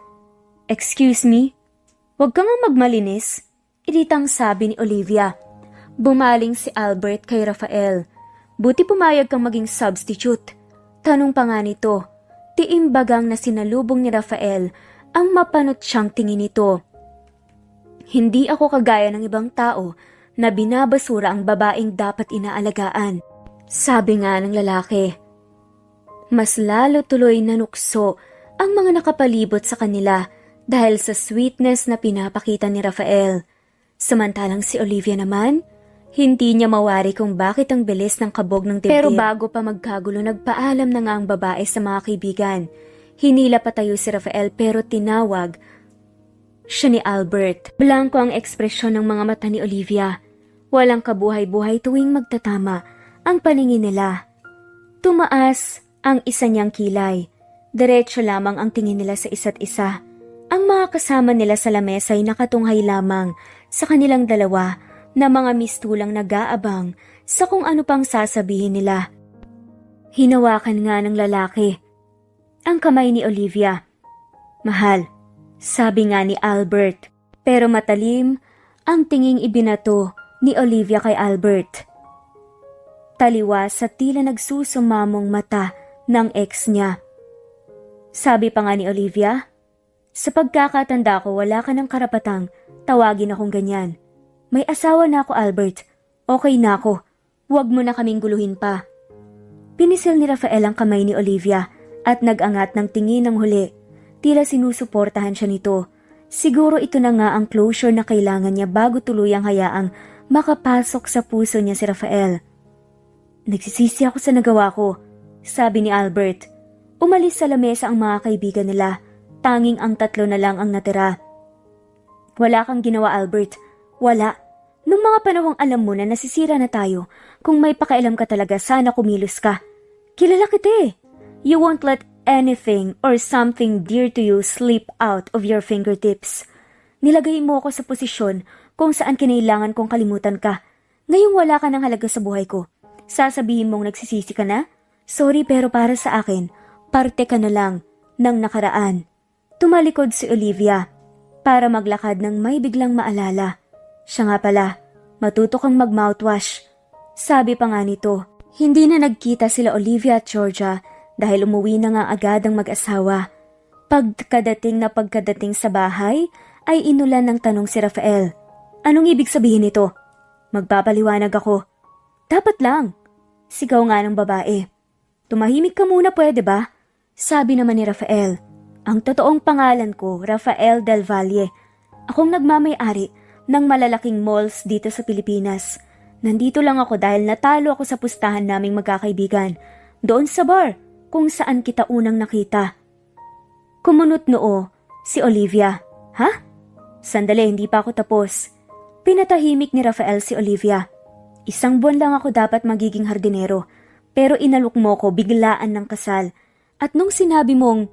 Excuse me? Huwag ka nga magmalinis. Iritang sabi ni Olivia. Bumaling si Albert kay Rafael. Buti pumayag kang maging substitute. Tanong pa nga nito. Tiimbagang na sinalubong ni Rafael ang mapanot siyang tingin nito. Hindi ako kagaya ng ibang tao na binabasura ang babaeng dapat inaalagaan. Sabi nga ng lalaki. Mas lalo tuloy nanukso ang mga nakapalibot sa kanila dahil sa sweetness na pinapakita ni Rafael. Samantalang si Olivia naman, hindi niya mawari kung bakit ang bilis ng kabog ng dibdib. Pero bago pa magkagulo, nagpaalam na nga ang babae sa mga kaibigan. Hinila patayo si Rafael pero tinawag siya ni Albert. Blanco ang ekspresyon ng mga mata ni Olivia. Walang kabuhay-buhay tuwing magtatama ang paningin nila. Tumaas ang isa niyang kilay. Diretso lamang ang tingin nila sa isa't isa. Ang mga kasama nila sa lamesa ay nakatunghay lamang sa kanilang dalawa na mga mistulang nag-aabang sa kung ano pang sasabihin nila. Hinawakan nga ng lalaki ang kamay ni Olivia. Mahal, sabi nga ni Albert, pero matalim ang tinging ibinato ni Olivia kay Albert. Taliwas sa tila nagsusumamong mata ng ex niya. Sabi pa nga ni Olivia, sa pagkakatanda ko wala ka ng karapatang tawagin akong ganyan. May asawa na ako, Albert. Okay na ako. Huwag mo na kaming guluhin pa. Pinisil ni Rafael ang kamay ni Olivia at nag-angat ng tingin ng huli. Tila sinusuportahan siya nito. Siguro ito na nga ang closure na kailangan niya bago tuluyang hayaang makapasok sa puso niya si Rafael. Nagsisisi ako sa nagawa ko, sabi ni Albert. Umalis sa lamesa ang mga kaibigan nila. Tanging ang tatlo na lang ang natira. Wala kang ginawa, Albert. Wala. Nung mga panahong alam mo na nasisira na tayo, kung may pakialam ka talaga, sana kumilos ka. Kilala kita eh. You won't let anything or something dear to you slip out of your fingertips. Nilagay mo ako sa posisyon kung saan kinailangan kong kalimutan ka. Ngayong wala ka ng halaga sa buhay ko. Sasabihin mong nagsisisi ka na? Sorry pero para sa akin, parte ka na lang ng nakaraan. Tumalikod si Olivia para maglakad ng may biglang maalala. Siya nga pala, matuto kang mag-mouthwash. Sabi pa nga nito, hindi na nagkita sila Olivia at Georgia dahil umuwi na nga agad ang mag-asawa. Pagkadating sa bahay, ay inulan ng tanong si Rafael. Anong ibig sabihin nito? Magpapaliwanag ako. Dapat lang. Sigaw nga ng babae. Tumahimik ka muna, pwede ba? Sabi naman ni Rafael. Ang totoong pangalan ko, Rafael Del Valle. Akong nagmamay-ari ng malalaking malls dito sa Pilipinas. Nandito lang ako dahil natalo ako sa pustahan naming magkakaibigan. Doon sa bar, kung saan kita unang nakita. Kumunot noo si Olivia. Ha? Sandali, hindi pa ako tapos. Pinatahimik ni Rafael si Olivia. 1 buwan lang ako dapat magiging hardinero, pero inalok mo ko biglaan ng kasal. At nung sinabi mong,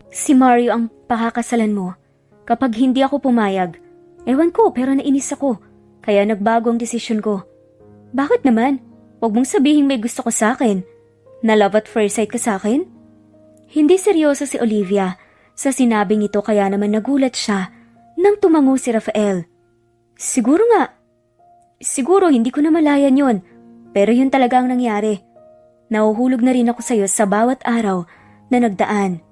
si Mario ang pakakasalan mo, kapag hindi ako pumayag, ewan ko pero nainis ako, kaya nagbago ang desisyon ko. Bakit naman? Huwag mong sabihin may gusto ko sa akin. Na love at first sight ka sa akin? Hindi seryoso si Olivia sa sinabing ito kaya naman nagulat siya nang tumango si Rafael. Siguro nga. Siguro hindi ko na malayan yun, pero yun talaga ang nangyari. Nahuhulog na rin ako sa'yo sa bawat araw na nagdaan.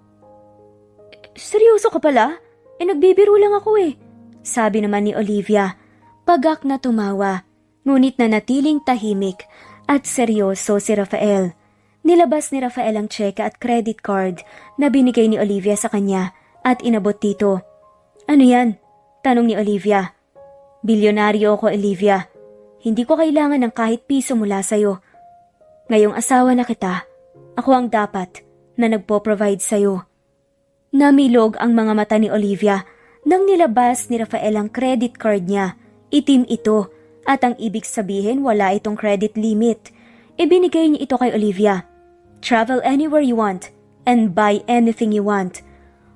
Seryoso ka pala? Nagbibiro lang ako eh. Sabi naman ni Olivia, pagak na tumawa, ngunit nanatiling tahimik at seryoso si Rafael. Nilabas ni Rafael ang tseka at credit card na binigay ni Olivia sa kanya at inabot dito. Ano yan? Tanong ni Olivia. Bilyonaryo ako, Olivia. Hindi ko kailangan ng kahit piso mula sa'yo. Ngayong asawa na kita, ako ang dapat na nagpo-provide sa'yo. Namilog ang mga mata ni Olivia Nang nilabas ni Rafael ang credit card niya, itim ito at ang ibig sabihin wala itong credit limit. Ibinigay niya ito kay Olivia. Travel anywhere you want and buy anything you want.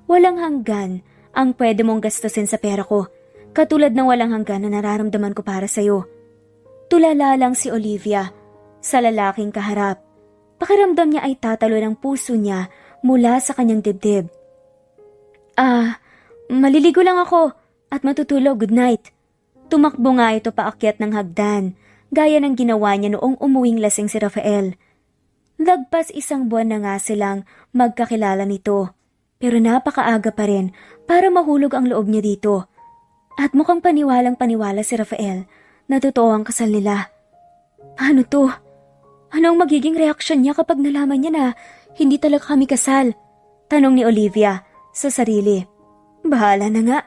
Walang hanggan ang pwede mong gastusin sa pera ko, katulad ng walang hanggan na nararamdaman ko para sa'yo. Tulala lang si Olivia sa lalaking kaharap. Pakiramdam niya ay tatalo ng puso niya mula sa kanyang dibdib. Maliligo lang ako at matutulog, good night. Tumakbo nga ito paakyat ng hagdan, gaya ng ginawa niya noong umuwing lasing si Rafael. Lagpas 1 buwan na nga silang magkakilala nito, pero napakaaga pa rin para mahulog ang loob niya dito. At mukhang paniwalang paniwala si Rafael na totoo ang kasal nila. Paano to? Ano ang magiging reaksyon niya kapag nalaman niya na hindi talaga kami kasal? Tanong ni Olivia sa sarili. Bahala na nga.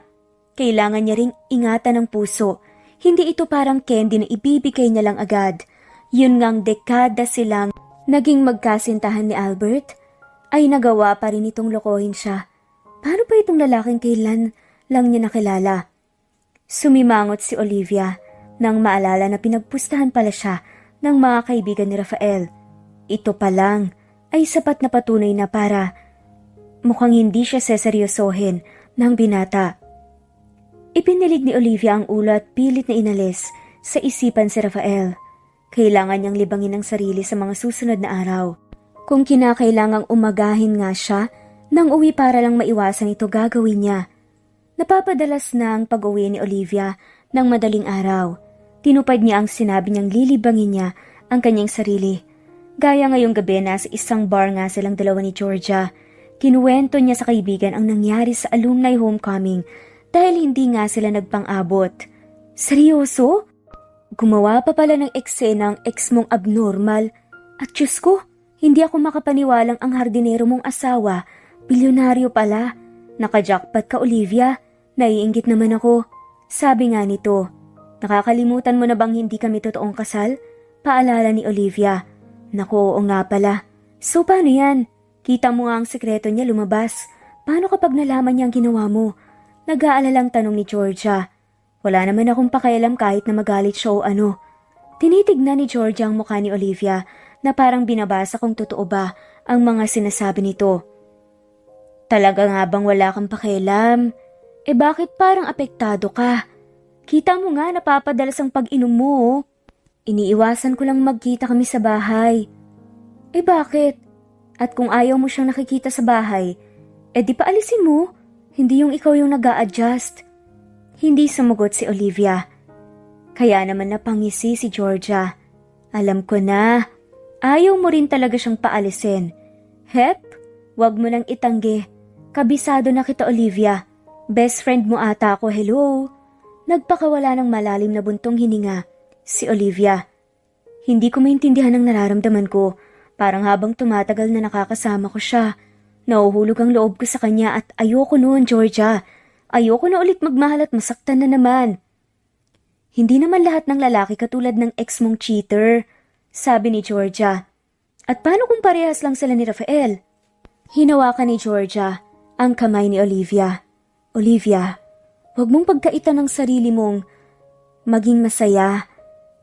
Kailangan niya ring ingatan ng puso. Hindi ito parang candy na ibibigay niya lang agad. Yun ngang dekada silang naging magkasintahan ni Albert, ay nagawa pa rin itong lokohin siya. Paano pa itong lalaking kailan lang niya nakilala? Sumimangot si Olivia nang maalala na pinagpustahan pala siya ng mga kaibigan ni Rafael. Ito pa lang ay sapat na patunay na para mukhang hindi siya seseryosohin ng binata. Ipinilig ni Olivia ang ulo at pilit na inalis sa isipan si Rafael. Kailangan niyang libangin ang sarili sa mga susunod na araw. Kung kinakailangang umagahin nga siya, nang uwi para lang maiwasan ito gagawin niya. Napapadalas na ang pag-uwi ni Olivia ng madaling araw. Tinupad niya ang sinabi niyang lilibangin niya ang kanyang sarili. Gaya ngayong gabi na sa isang bar nga silang dalawa ni Georgia. Kinuwento niya sa kaibigan ang nangyari sa alumni homecoming dahil hindi nga sila nagpang-abot. Seryoso? Gumawa pa pala ng eksena ang ex mong abnormal. At Diyos ko, hindi ako makapaniwalang ang hardinero mong asawa, bilyonaryo pala. Naka-jackpot ka, Olivia. Naiinggit naman ako. Sabi nga nito, nakakalimutan mo na bang hindi kami totoong kasal? Paalala ni Olivia. Naku, oo nga pala. So paano yan? Kita mo nga ang sekreto niya lumabas. Paano kapag nalaman niya ang ginawa mo? Nag-aalalang tanong ni Georgia. Wala naman akong pakialam kahit na magalit siya o ano. Tinitignan ni Georgia ang mukha ni Olivia na parang binabasa kung totoo ba ang mga sinasabi nito. Talaga nga bang wala kang pakialam? Bakit parang apektado ka? Kita mo nga napapadalas ang pag-inom mo. Oh. Iniiwasan ko lang magkita kami sa bahay. Bakit? At kung ayaw mo siyang nakikita sa bahay, di pa alisin mo. Hindi yung ikaw yung nag-a-adjust. Hindi sumagot si Olivia. Kaya naman napangisi si Georgia. Alam ko na, ayaw mo rin talaga siyang paalisin. Hep, wag mo nang itanggi. Kabisado na kita, Olivia. Best friend mo ata ako, hello. Nagpakawala ng malalim na buntong hininga si Olivia. Hindi ko maintindihan ang nararamdaman ko. Parang habang tumatagal na nakakasama ko siya, nauhulog ang loob ko sa kanya at ayoko noon, Georgia. Ayoko na ulit magmahal at masaktan na naman. Hindi naman lahat ng lalaki katulad ng ex mong cheater, sabi ni Georgia. At paano kung parehas lang sila ni Rafael? Hinawakan ni Georgia ang kamay ni Olivia. Olivia, huwag mong pagkaitan ng sarili mong maging masaya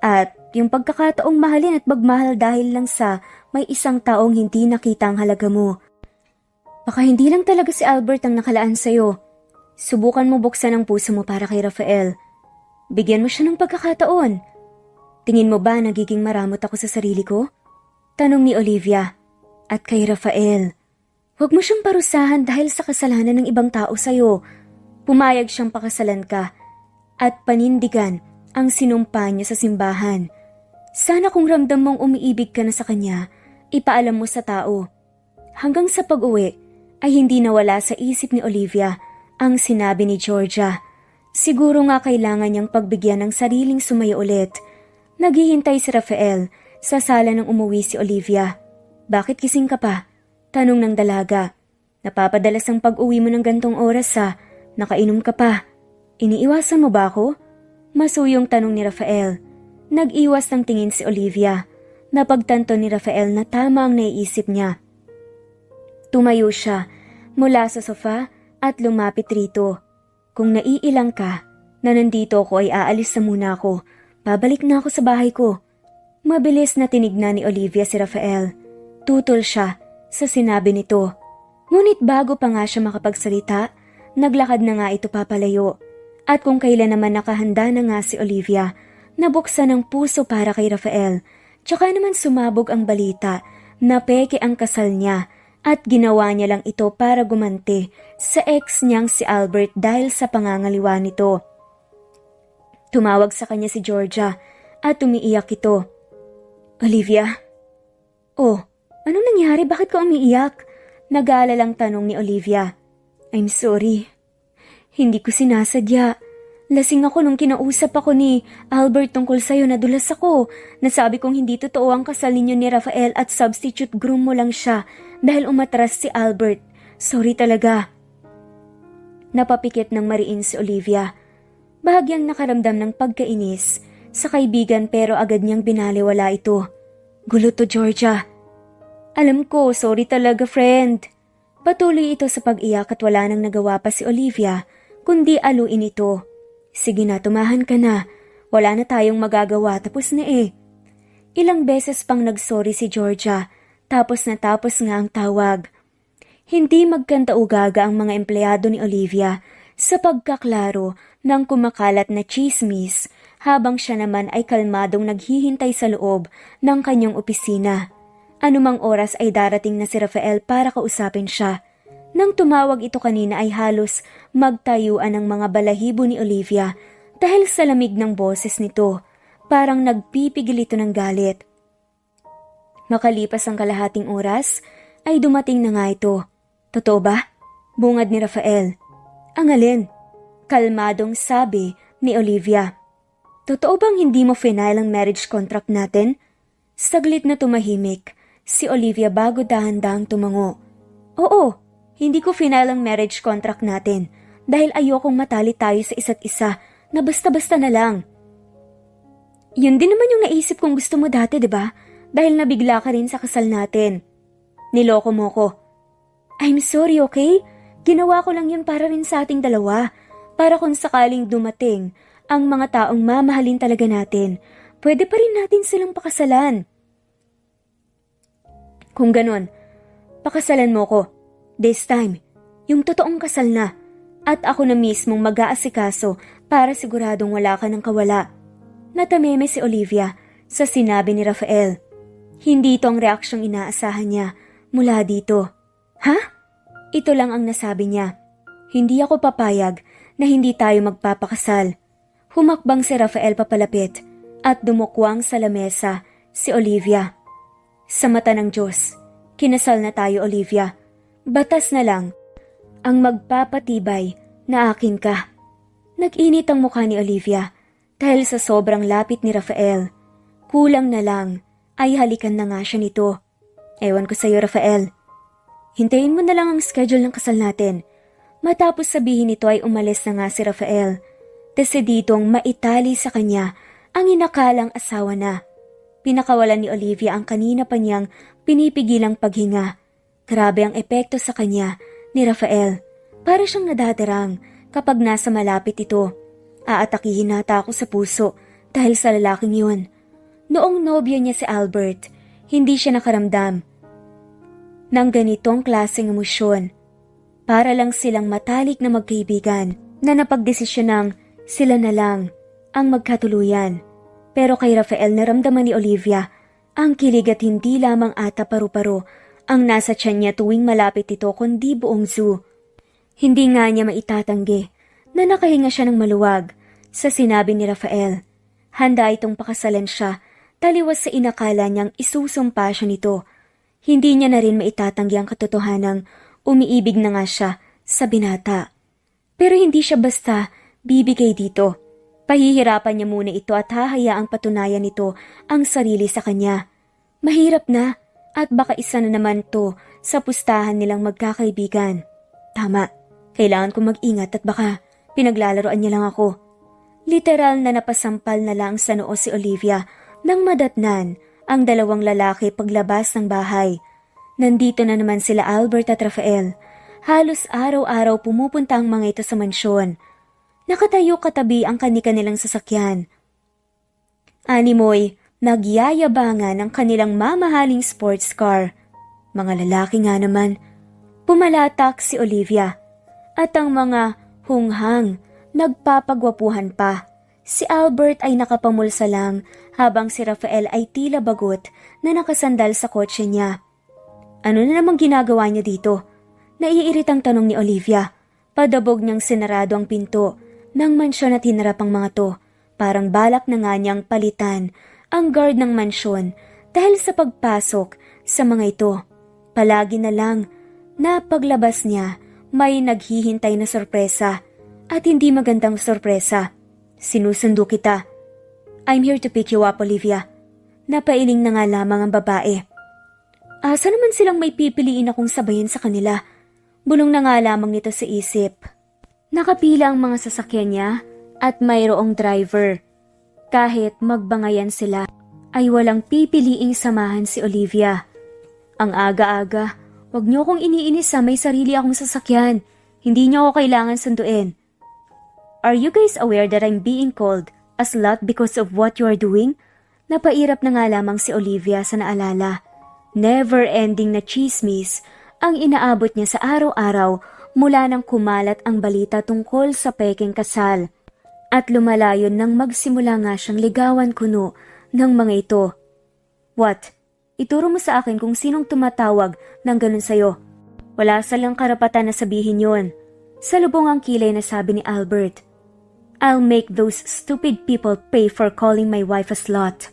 at yung pagkakataong mahalin at magmahal dahil lang sa may isang taong hindi nakita ang halaga mo. Baka hindi lang talaga si Albert ang nakalaan sa'yo. Subukan mo buksan ang puso mo para kay Rafael. Bigyan mo siya ng pagkakataon. Tingin mo ba nagiging maramot ako sa sarili ko? Tanong ni Olivia. At kay Rafael, huwag mo siyang parusahan dahil sa kasalanan ng ibang tao sa'yo. Pumayag siyang pakasalan ka at panindigan ang sinumpa niya sa simbahan. Sana kung ramdam mong umiibig ka na sa kanya, ipaalam mo sa tao. Hanggang sa pag-uwi ay hindi nawala sa isip ni Olivia ang sinabi ni Georgia. Siguro nga kailangan niyang pagbigyan ng sariling sumayo ulit. Naghihintay si Rafael sa sala nang umuwi si Olivia. Bakit gising ka pa? Tanong ng dalaga. Napapadalas ang pag-uwi mo ng gantong oras sa nakainom ka pa. Iniiwasan mo ba ako? Masuyong tanong ni Rafael. Nag-iwas ng tingin si Olivia. Napagtanto ni Rafael na tama ang naiisip niya. Tumayo siya mula sa sofa at lumapit rito. Kung naiilang ka na nandito ako ay aalis na muna ako. Babalik na ako sa bahay ko. Mabilis na tinignan ni Olivia si Rafael. Tutol siya sa sinabi nito. Ngunit bago pa nga siya makapagsalita, naglakad na nga ito papalayo. At kung kailan naman nakahanda na nga si Olivia, nabuksan ang puso para kay Rafael. Tsaka naman sumabog ang balita na peke ang kasal niya at ginawa niya lang ito para gumanti sa ex niyang si Albert dahil sa pangangaliwa nito. Tumawag sa kanya si Georgia at umiiyak ito. Olivia? Oh, anong nangyari? Bakit ka umiiyak? Nag-aalalang tanong ni Olivia. I'm sorry. Hindi ko sinasadya. Lasing ako nung kinausap ako ni Albert tungkol sa'yo, nadulas ako. Nasabi kong hindi totoo ang kasal ninyo ni Rafael at substitute groom mo lang siya dahil umatras si Albert. Sorry talaga. Napapikit ng mariin si Olivia. Bahagyang nakaramdam ng pagkainis sa kaibigan pero agad niyang binaliwala ito. Gulo to, Georgia. Alam ko, sorry talaga, friend. Patuloy ito sa pag-iyak at wala nang nagawa pa si Olivia kundi aluin ito. Sige na, tumahan ka na. Wala na tayong magagawa, tapos na eh. Ilang beses pang nagsorry si Georgia, tapos nga ang tawag. Hindi magkanta-ugaga ang mga empleyado ni Olivia sa pagkaklaro ng kumakalat na chismis habang siya naman ay kalmadong naghihintay sa loob ng kanyang opisina. Anumang oras ay darating na si Rafael para kausapin siya. Nang tumawag ito kanina ay halos magtayuan ang mga balahibo ni Olivia dahil sa lamig ng boses nito. Parang nagpipigil ito ng galit. Makalipas ang kalahating oras ay dumating na nga ito. Totoo ba? Bungad ni Rafael. Ang alin? Kalmadong sabi ni Olivia. Totoo bang hindi mo final ang marriage contract natin? Saglit na tumahimik si Olivia bago dahan-dahang tumango. Oo. Hindi ko final ang marriage contract natin dahil ayokong matali tayo sa isa't isa na basta-basta na lang. Yun din naman yung naisip kong gusto mo dati, diba? Dahil nabigla ka rin sa kasal natin. Niloko mo ko. I'm sorry, okay? Ginawa ko lang yun para rin sa ating dalawa. Para kung sakaling dumating ang mga taong mamahalin talaga natin, pwede pa rin natin silang pakasalan. Kung ganun, pakasalan mo ko. This time, yung totoong kasal na at ako na mismong mag-aasikaso para siguradong wala ka ng kawala. Natameme si Olivia sa sinabi ni Rafael. Hindi ito ang reaksyong inaasahan niya mula dito. Ha? Ito lang ang nasabi niya. Hindi ako papayag na hindi tayo magpapakasal. Humakbang si Rafael papalapit at dumukwang sa lamesa si Olivia. Sa mata ng Diyos, kinasal na tayo, Olivia. Batas na lang ang magpapatibay na akin ka. Nag-init ang mukha ni Olivia dahil sa sobrang lapit ni Rafael. Kulang na lang ay halikan na nga siya nito. Ewan ko sa'yo, Rafael. Hintayin mo na lang ang schedule ng kasal natin. Matapos sabihin nito ay umalis na nga si Rafael. Desiditong maitali sa kanya ang inakalang asawa na. Pinakawalan ni Olivia ang kanina pa niyang pinipigilang paghinga. Grabe ang epekto sa kanya ni Rafael. Para siyang nadadarang kapag nasa malapit ito. Aatakihin nata ako sa puso dahil sa lalaking yun. Noong nobyo niya si Albert, hindi siya nakaramdam ng ganitong klaseng emosyon. Para lang silang matalik na magkaibigan na napagdesisyonang sila na lang ang magkatuluyan. Pero kay Rafael naramdaman ni Olivia ang kilig at hindi lamang ata paru-paro ang nasa tiyan niya tuwing malapit ito kundi buong zoo. Hindi nga niya maitatanggi na nakahinga siya ng maluwag sa sinabi ni Rafael. Handa itong pakasalan siya taliwas sa inakala niyang isusumpa siya nito. Hindi niya na rin maitatanggi ang katotohanang umiibig na nga siya sa binata. Pero hindi siya basta bibigay dito. Pahihirapan niya muna ito at hahayaang patunayan nito ang sarili sa kanya. Mahirap na. At baka isa na naman to sa pustahan nilang magkakaibigan. Tama, kailangan kong mag-ingat at baka pinaglalaroan niya lang ako. Literal na napasampal na lang sa noo si Olivia nang madatnan ang dalawang lalaki paglabas ng bahay. Nandito na naman sila Albert at Rafael. Halos araw-araw pumupunta ang mga ito sa mansyon. Nakatayo katabi ang kani-kanilang sasakyan. Animoy, nagyayabangan ang kanilang mamahaling sports car. Mga lalaki nga naman. Pumalatak si Olivia at ang mga hunghang nagpapagwapuhan pa. Si Albert ay nakapamulsa lang habang si Rafael ay tila bagot na nakasandal sa kotse niya. Ano na namang ginagawa niya dito? Naiiritang tanong ni Olivia. Padabog niyang sinarado ang pinto ng mansyon at hinarap ang mga to. Parang balak na nga niyang palitan ang guard ng mansyon dahil sa pagpasok sa mga ito. Palagi na lang na paglabas niya may naghihintay na sorpresa at hindi magandang sorpresa. Sinusundo kita. I'm here to pick you up, Olivia. Napailing na nga lamang ang babae. Asa naman silang may pipiliin akong sabayan sa kanila? Bulong na nga lamang nito sa isip. Nakapila ang mga sasakyan niya at mayroong driver. Kahit magbangayan sila, ay walang pipiliing samahan si Olivia. Ang aga-aga, wag niyo akong iniinis sa may sarili akong sasakyan. Hindi niyo ako kailangan sunduin. Are you guys aware that I'm being called a slut because of what you are doing? Napairap na nga lamang si Olivia sa naalala. Never-ending na chismis ang inaabot niya sa araw-araw mula nang kumalat ang balita tungkol sa pekeng kasal. At lumalayon nang magsimula nga siyang ligawan kuno ng mga ito. What? Ituro mo sa akin kung sinong tumatawag ng ganun sa'yo. Wala silang karapatan na sabihin yon. Salubong ang kilay na sabi ni Albert. I'll make those stupid people pay for calling my wife a slut.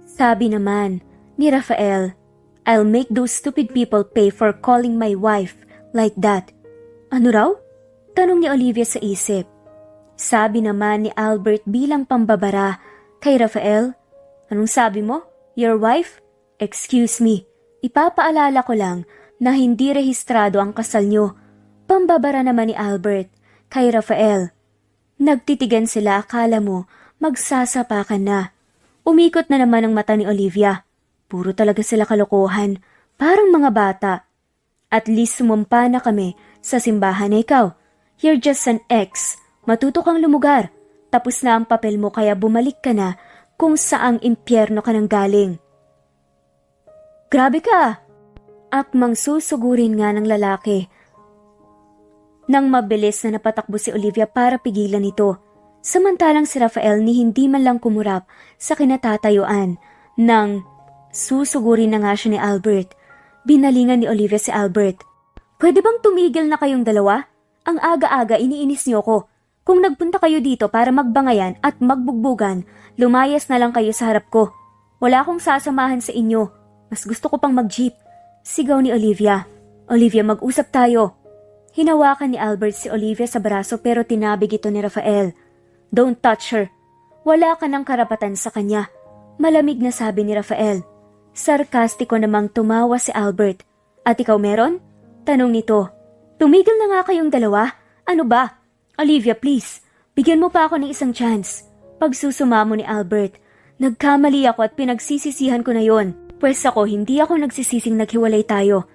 Sabi naman ni Rafael, I'll make those stupid people pay for calling my wife like that. Ano raw? Tanong ni Olivia sa isip. Sabi naman ni Albert bilang pambabara kay Rafael, anong sabi mo? Your wife? Excuse me, ipapaalala ko lang na hindi rehistrado ang kasal nyo. Pambabara naman ni Albert kay Rafael. Nagtitigan sila, akala mo magsasapakan na. Umikot na naman ang mata ni Olivia. Puro talaga sila kalokohan, parang mga bata. At least sumumpa na kami sa simbahan na ikaw. You're just an ex. Matuto kang lumugar. Tapos na ang papel mo kaya bumalik ka na kung saang impyerno ka nang galing. Grabe ka! Akmang susugurin nga ng lalaki. Nang mabilis na napatakbo si Olivia para pigilan ito. Samantalang si Rafael ni hindi man lang kumurap sa kinatatayuan nang susugurin na nga siya ni Albert. Binalingan ni Olivia si Albert. Pwede bang tumigil na kayong dalawa? Ang aga-aga iniinis niyo ko. Kung nagpunta kayo dito para magbangayan at magbugbugan, lumayas na lang kayo sa harap ko. Wala akong sasamahan sa inyo. Mas gusto ko pang mag-jeep. Sigaw ni Olivia. Olivia, mag-usap tayo. Hinawakan ni Albert si Olivia sa braso pero tinabig ito ni Rafael. Don't touch her. Wala ka ng karapatan sa kanya. Malamig na sabi ni Rafael. Sarkastiko namang tumawa si Albert. At ikaw meron? Tanong nito. Tumigil na nga kayong dalawa. Ano ba? Olivia, please. Bigyan mo pa ako ng isang chance. Pagsusumamo ni Albert. Nagkamali ako at pinagsisisihan ko na yon. Pwes ako, hindi ako nagsisising naghiwalay tayo.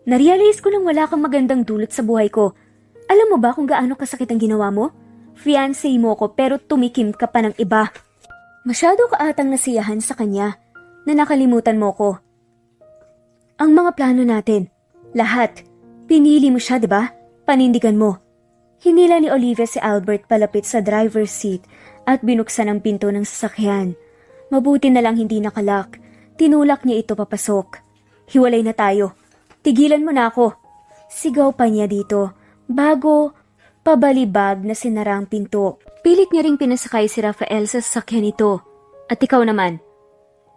Narealize ko nang wala kang magandang dulot sa buhay ko. Alam mo ba kung gaano kasakit ang ginawa mo? Fiancé mo ko pero tumikim ka pa ng iba. Masyado ka atang nasiyahan sa kanya na nakalimutan mo ko. Ang mga plano natin, lahat, pinili mo siya, di ba? Panindigan mo. Hinila ni Olivia si Albert palapit sa driver's seat at binuksan ang pinto ng sasakyan. Mabuti na lang hindi nakalak. Tinulak niya ito papasok. Hiwalay na tayo. Tigilan mo na ako. Sigaw pa niya dito bago pabalibag na sinara ang pinto. Pilit niya ring pinasakay si Rafael sa sasakyan nito. At ikaw naman.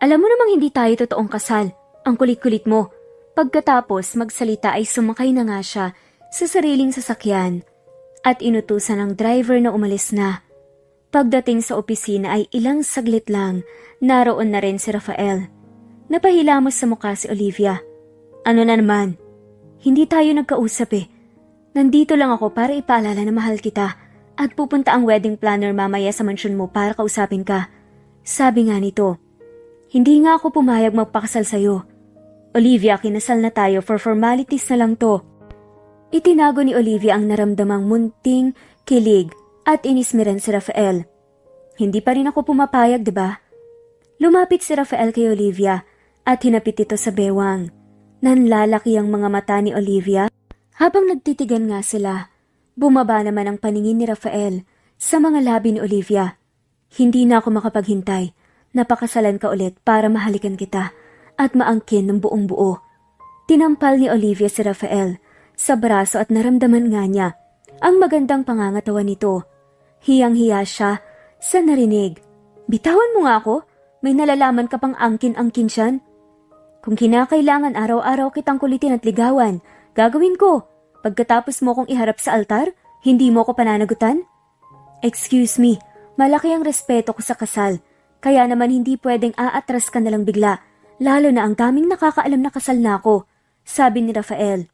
Alam mo namang hindi tayo totoong kasal. Ang kulit-kulit mo. Pagkatapos magsalita ay sumakay na nga siya sa sariling sasakyan at inutusan ng driver na umalis na. Pagdating sa opisina ay ilang saglit lang naroon na rin si Rafael. Napahilamos sa mukha si Olivia. Ano na naman? Hindi tayo nagkausap eh. Nandito lang ako para ipaalala na mahal kita at pupunta ang wedding planner mamaya sa mansyon mo para kausapin ka. Sabi nga nito, hindi nga ako pumayag magpakasal sa'yo. Olivia, kinasal na tayo for formalities na lang to. Itinago ni Olivia ang naramdamang munting kilig at inismiran si Rafael. Hindi pa rin ako pumapayag, diba? Lumapit si Rafael kay Olivia at hinapit ito sa bewang. Nanlalaki ang mga mata ni Olivia habang nagtitigan nga sila. Bumaba naman ang paningin ni Rafael sa mga labi ni Olivia. Hindi na ako makapaghintay. Napakasalan ka ulit para mahalikan kita at maangkin ng buong buo. Tinampal ni Olivia si Rafael sa braso at naramdaman nga niya ang magandang pangangatawan nito. Hiyang-hiya siya sa narinig. Bitawan mo nga ako, may nalalaman ka pang angkin-angkin siyan. Kung kinakailangan araw-araw kitang kulitin at ligawan, gagawin ko. Pagkatapos mo kong iharap sa altar, hindi mo ko pananagutan? Excuse me, malaki ang respeto ko sa kasal. Kaya naman hindi pwedeng aatras ka nalang bigla, lalo na ang daming nakakaalam na kasal na ako, sabi ni Rafael.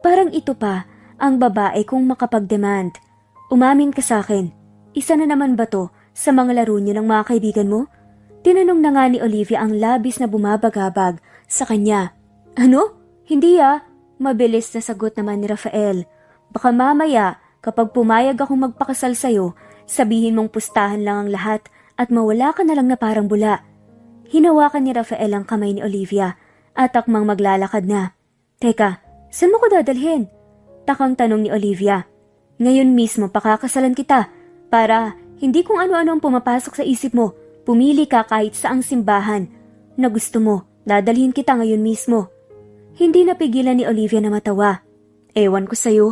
Parang ito pa ang babae kung makapag-demand. Umamin ka sa akin, isa na naman ba to sa mga laro niyo ng mga kaibigan mo? Tinanong na nga ni Olivia ang labis na bumabagabag sa kanya. Ano? Hindi ah. Mabilis na sagot naman ni Rafael. Baka mamaya, kapag pumayag akong magpakasal sa'yo, sabihin mong pustahan lang ang lahat at mawala ka na lang na parang bula. Hinawakan ni Rafael ang kamay ni Olivia at akmang maglalakad na. Teka, saan mo ko dadalhin? Takang tanong ni Olivia. Ngayon mismo pakakasalan kita para hindi kung ano-ano ang pumapasok sa isip mo. Pumili ka kahit saang simbahan na gusto mo. Dadalhin kita ngayon mismo. Hindi napigilan ni Olivia na matawa. Ewan ko sa'yo,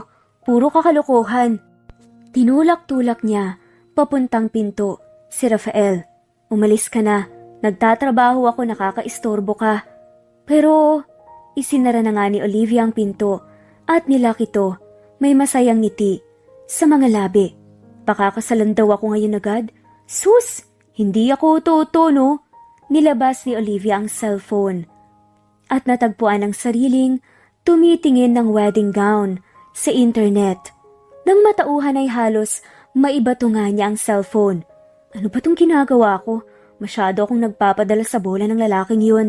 puro kakalokohan. Tinulak-tulak niya papuntang pinto si Rafael. Umalis ka na. Nagtatrabaho ako, nakakaistorbo ka. Pero isinara na nga ni Olivia ang pinto at nilak ito. May masayang ngiti sa mga labi. Pakakasalan daw ako ngayon agad? Sus! Hindi ako totoo, no? Nilabas ni Olivia ang cellphone at natagpuan ang sariling tumitingin ng wedding gown sa internet. Nang matauhan ay halos maibato nga niya ang cellphone. Ano ba itong ginagawa ko? Masyado akong nagpapadala sa bola ng lalaking yun.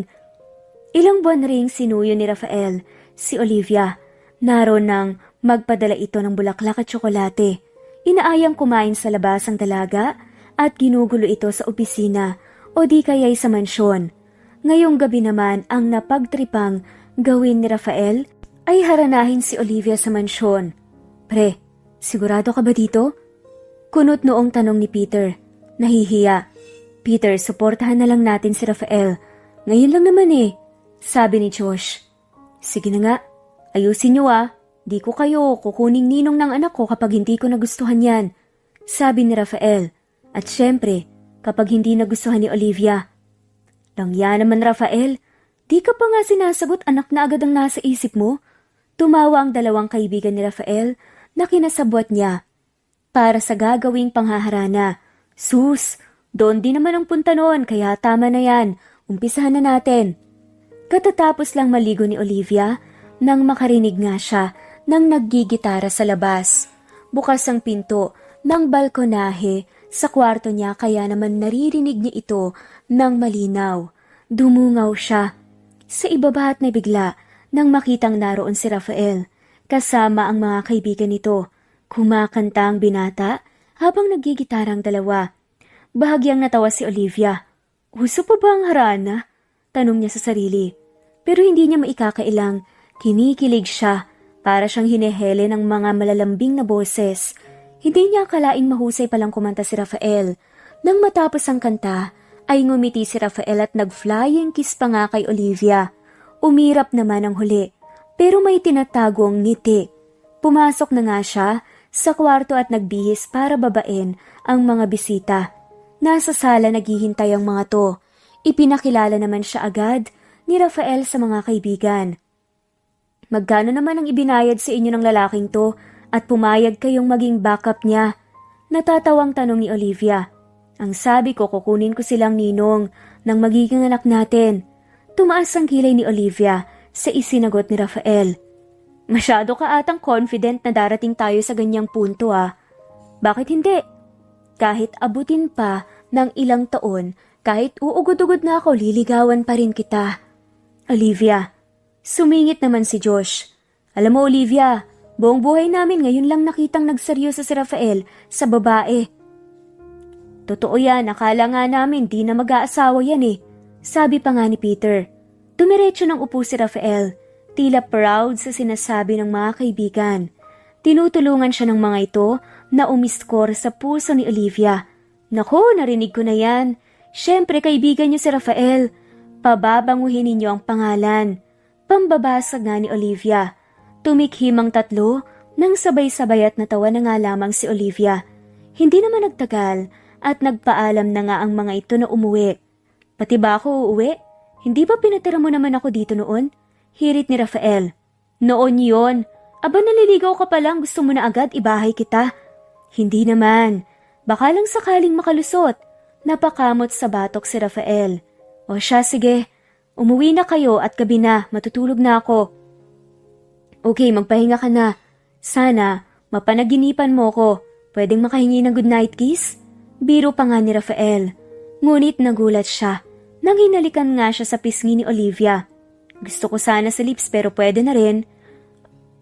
Ilang buwan ring sinuyo ni Rafael si Olivia. Naroon nang magpadala ito ng bulaklak at tsokolate. Inaayang kumain sa labas ang dalaga at ginugulo ito sa opisina o di kaya'y sa mansyon. Ngayong gabi naman ang napagtripang gawin ni Rafael ay haranahin si Olivia sa mansyon. Pre, sigurado ka ba dito? Kunot noong tanong ni Peter. Nahihiya. Peter, suportahan na lang natin si Rafael. Ngayon lang naman eh, sabi ni Josh. Sige na nga, ayusin niyo ah. Di ko kayo kukuning ninong ng anak ko kapag hindi ko nagustuhan yan, sabi ni Rafael. At syempre, kapag hindi nagustuhan ni Olivia. Langya naman Rafael, di ka pa nga sinasagot anak na agad ang nasa isip mo? Tumawa ang dalawang kaibigan ni Rafael na kinasabwat niya. Para sa gagawing panghaharana. Sus, doon din naman ang punta noon kaya tama na yan. Umpisahan na natin. Katatapos lang maligo ni Olivia nang makarinig nga siya nang naggigitara sa labas. Bukas ang pinto ng balkonahe sa kwarto niya kaya naman naririnig niya ito ng malinaw. Dumungaw siya. Sa ibabahat na bigla nang makitang naroon si Rafael kasama ang mga kaibigan nito. Kumakanta ang binata habang naggigitara ang dalawa. Bahagyang natawa si Olivia. Uso pa ba ang harana? Tanong niya sa sarili. Pero hindi niya maikakailang. Kinikilig siya para siyang hinehele ng mga malalambing na boses. Hindi niya akalaing mahusay palang kumanta si Rafael. Nang matapos ang kanta, ay ngumiti si Rafael at nag-flying kiss pa nga kay Olivia. Umirap naman ang huli, pero may tinatago ang ngiti. Pumasok na nga siya sa kwarto at nagbihis para babain ang mga bisita. Nasa sala naghihintay ang mga to. Ipinakilala naman siya agad ni Rafael sa mga kaibigan. Magkano naman ang ibinayad sa inyo ng lalaking to at pumayag kayong maging backup niya? Natatawang tanong ni Olivia. Ang sabi ko kukunin ko silang ninong ng magiging anak natin. Tumaas ang kilay ni Olivia sa isinagot ni Rafael. Masyado ka atang confident na darating tayo sa ganyang punto ah. Bakit hindi? Kahit abutin pa ng ilang taon, kahit uugod-ugod na ako, liligawan pa rin kita. Olivia, sumingit naman si Josh. Alam mo Olivia, Buong buhay namin ngayon lang nakitang nagseryoso si Rafael sa babae. Totoo yan, akala nga namin di na mag-aasawa yan eh. Sabi pa nga ni Peter. Dumiretso ng upo si Rafael, tila proud sa sinasabi ng mga kaibigan. Tinutulungan siya ng mga ito na umiskor sa puso ni Olivia. Naku, narinig ko na yan. Siyempre kaibigan niyo si Rafael. Pababanguhin ninyo ang pangalan. Pambabasag nga ni Olivia. Tumikhim ang tatlo nang sabay-sabay at natawa na nga lamang si Olivia. Hindi naman nagtagal at nagpaalam na nga ang mga ito na umuwi. Pati ba ako uuwi? Hindi ba pinatira mo naman ako dito noon? Hirit ni Rafael. Noon yon. Aba naliligaw ka pa lang, gusto mo na agad ibahay kita. Hindi naman. Baka lang sakaling makalusot. Napakamot sa batok si Rafael. O siya, sige. Umuwi na kayo at gabi na, matutulog na ako. Okay, magpahinga ka na. Sana, mapanaginipan mo ko. Pwedeng makahingi ng goodnight kiss? Biro pa nga ni Rafael. Ngunit nagulat siya nang hinalikan nga siya sa pisngi ni Olivia. Gusto ko sana sa lips pero pwede na rin.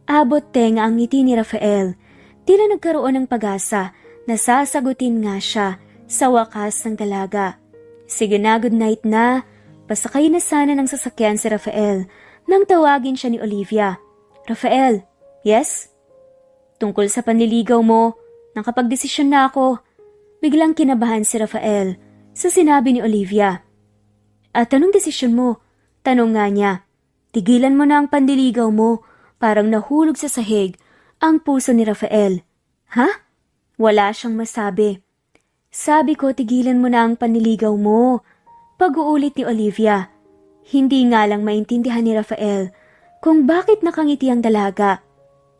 Abot tenga ang ngiti ni Rafael. Tila nagkaroon ng pag-asa na sasagutin nga siya sa wakas ng dalaga. Sige na, good night na. Pasakay na sana ng sasakyan si Rafael nang tawagin siya ni Olivia. Rafael, yes? Tungkol sa panliligaw mo, nakapagdesisyon na ako. Biglang kinabahan si Rafael sa sinabi ni Olivia. At anong desisyon mo? Tanong nga niya. Tigilan mo na ang panliligaw mo. Parang nahulog sa sahig ang puso ni Rafael. Ha? Wala siyang masabi. Sabi ko tigilan mo na ang panliligaw mo. Pag-uulit ni Olivia. Hindi nga lang maintindihan ni Rafael kung bakit nakangiti ang dalaga.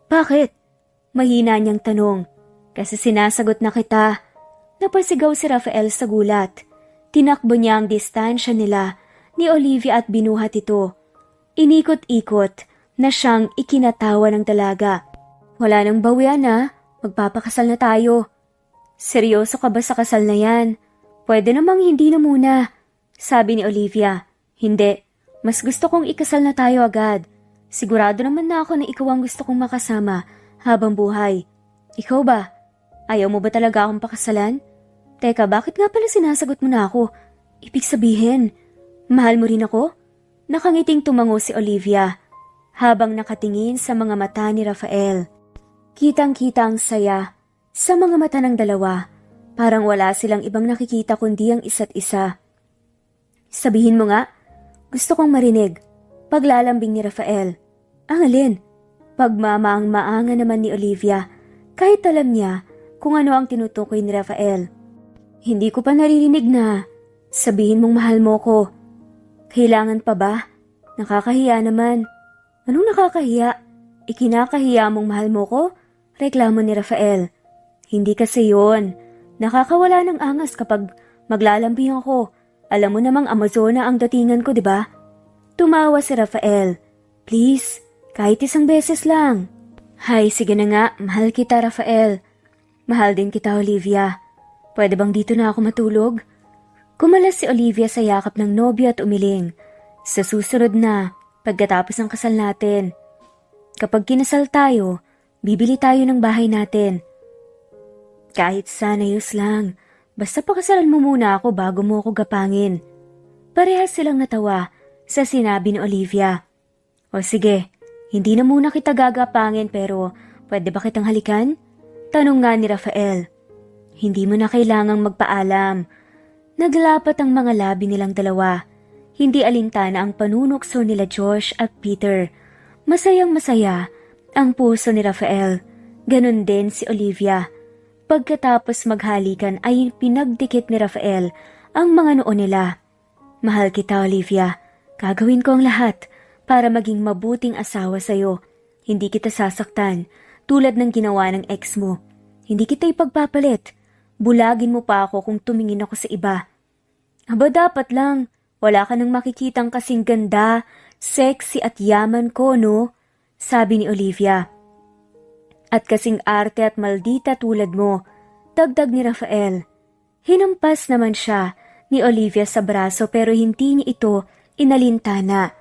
Bakit? Mahina niyang tanong. Kasi sinasagot na kita. Napasigaw si Rafael sa gulat. Tinakbo niya ang distansya nila ni Olivia at binuhat ito. Inikot-ikot na siyang ikinatawa ng dalaga. Wala nang bawian na, magpapakasal na tayo. Seryoso ka ba sa kasal na yan? Pwede namang hindi na muna. Sabi ni Olivia. Hindi, mas gusto kong ikasal na tayo agad. Sigurado naman na ako na ikaw ang gusto kong makasama habang buhay. Ikaw ba? Ayaw mo ba talaga akong pakasalan? Teka, bakit nga pala sinasagot mo na ako? Ibig sabihin, mahal mo rin ako? Nakangiting tumango si Olivia habang nakatingin sa mga mata ni Rafael. Kitang-kita ang saya sa mga mata ng dalawa. Parang wala silang ibang nakikita kundi ang isa't isa. Sabihin mo nga, gusto kong marinig. Paglalambing ni Rafael. Ang alin? Pagmamaang-maanga naman ni Olivia kahit alam niya kung ano ang tinutukoy ni Rafael. Hindi ko pa naririnig na sabihin mong mahal mo ko. Kailangan pa ba? Nakakahiya naman. Anong nakakahiya? Ikinakahiya mong mahal mo ko? Reklamo ni Rafael. Hindi kasi yun. Nakakawala ng angas kapag maglalambing ako. Alam mo namang Amazona ang datingan ko, di ba? Tumawa si Rafael. Please, kahit isang beses lang. Hay, sige na nga, mahal kita Rafael. Mahal din kita Olivia. Pwede bang dito na ako matulog? Kumalas si Olivia sa yakap ng nobyo at umiling. Sa susunod na, pagkatapos ng kasal natin. Kapag kinasal tayo, bibili tayo ng bahay natin. Kahit sanayos lang, basta pakasalan mo muna ako bago mo ako gapangin. Parehas silang natawa sa sinabi ni Olivia. O sige, hindi na muna kita gagapangin pero pwede ba kitang halikan? Tanong nga ni Rafael. Hindi mo na kailangang magpaalam. Naglapat ang mga labi nilang dalawa. Hindi alintana ang panunukso nila Josh at Peter. Masayang masaya ang puso ni Rafael. Ganon din si Olivia. Pagkatapos maghalikan ay pinagdikit ni Rafael ang mga noo nila. Mahal kita Olivia. Gagawin ko ang lahat para maging mabuting asawa sa'yo. Hindi kita sasaktan tulad ng ginawa ng ex mo. Hindi kita ipagpapalit. Bulagin mo pa ako kung tumingin ako sa iba. Aba dapat lang. Wala ka nang makikitang kasing ganda, sexy at yaman ko, no? Sabi ni Olivia. At kasing arte at maldita tulad mo, dagdag ni Rafael. Hinampas naman siya ni Olivia sa braso pero hindi niya ito inalintana.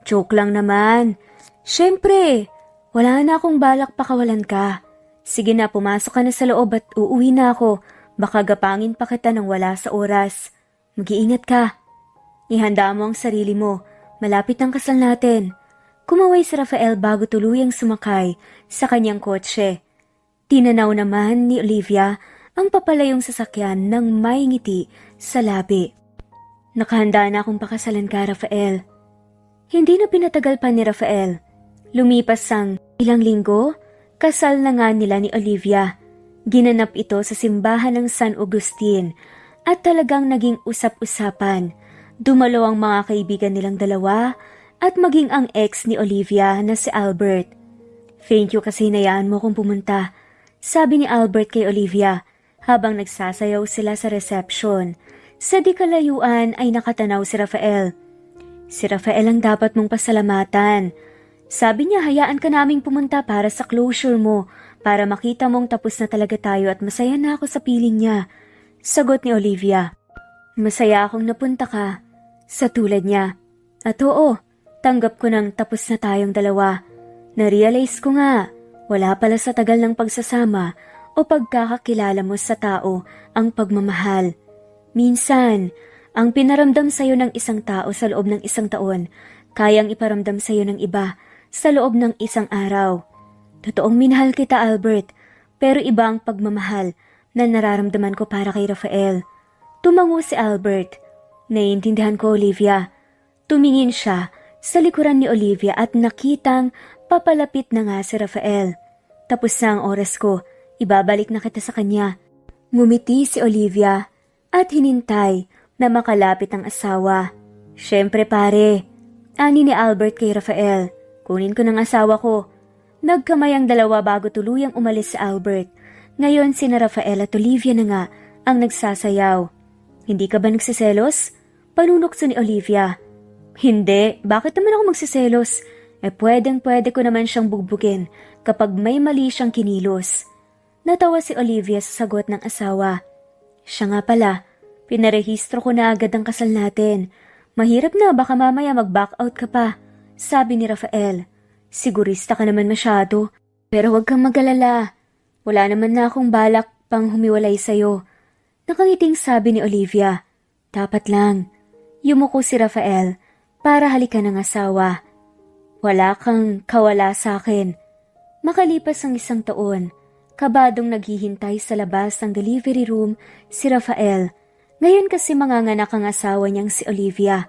Joke lang naman. Siyempre, Wala na akong balak pakawalan ka. Sige na, pumasok ka na sa loob at uuwi na ako. Baka gapangin pa kita nang wala sa oras. Mag-iingat ka. Ihanda mo ang sarili mo. Malapit ang kasal natin. Kumaway si Rafael bago tuluyang sumakay sa kanyang kotse. Tinanaw naman ni Olivia ang papalayong sasakyan ng may ngiti sa labi. Nakahanda na akong pakasalan ka, Rafael. Hindi na pinatagal pa ni Rafael. Lumipas ang ilang linggo, kasal na nga nila ni Olivia. Ginanap ito sa simbahan ng San Agustin at talagang naging usap-usapan. Dumalo ang mga kaibigan nilang dalawa at maging ang ex ni Olivia na si Albert. Thank you kasi hinayaan mo kong pumunta, sabi ni Albert kay Olivia habang nagsasayaw sila sa reception. Sa di kalayuan ay nakatanaw si Rafael. Si Rafael ang dapat mong pasalamatan. Sabi niya hayaan ka naming pumunta para sa closure mo, para makita mong tapos na talaga tayo at masaya na ako sa piling niya. Sagot ni Olivia. Masaya akong napunta ka. Sa tulad niya. At oo, tanggap ko nang tapos na tayong dalawa. Narealize ko nga, wala pala sa tagal ng pagsasama o pagkakakilala mo sa tao ang pagmamahal. Minsan, ang pinaramdam sa'yo ng isang tao sa loob ng isang taon, kayang iparamdam sa'yo ng iba sa loob ng isang araw. Totoong minahal kita, Albert, pero iba ang pagmamahal na nararamdaman ko para kay Rafael. Tumango si Albert. Naiintindihan ko, Olivia. Tumingin siya sa likuran ni Olivia at nakitang papalapit na nga si Rafael. Tapos na ang oras ko, ibabalik na kita sa kanya. Ngumiti si Olivia at hinintay na makalapit ang asawa. Siyempre pare, ani ni Albert kay Rafael. Kunin ko ng asawa ko. Nagkamay ang dalawa bago tuluyang umalis si Albert. Ngayon sina Rafael at Olivia na nga ang nagsasayaw. Hindi ka ba nagsiselos? Panunokso ni Olivia. Hindi, bakit naman ako magsiselos? Pwedeng-pwede ko naman siyang bugbugin kapag may mali siyang kinilos. Natawa si Olivia sa sagot ng asawa. Siya nga pala, pinarehistro ko na agad ang kasal natin. Mahirap na, baka mamaya mag-back out ka pa. Sabi ni Rafael. Sigurista ka naman masyado, pero huwag kang mag-alala. Wala naman na akong balak pang humiwalay sa'yo. Nakangiting sabi ni Olivia. Dapat lang. Yumuko si Rafael para halikan ng asawa. Wala kang kawala sa akin. Makalipas ang isang taon, kabadong naghihintay sa labas ng delivery room si Rafael. Ngayon kasi manganganak ang asawa niyang si Olivia.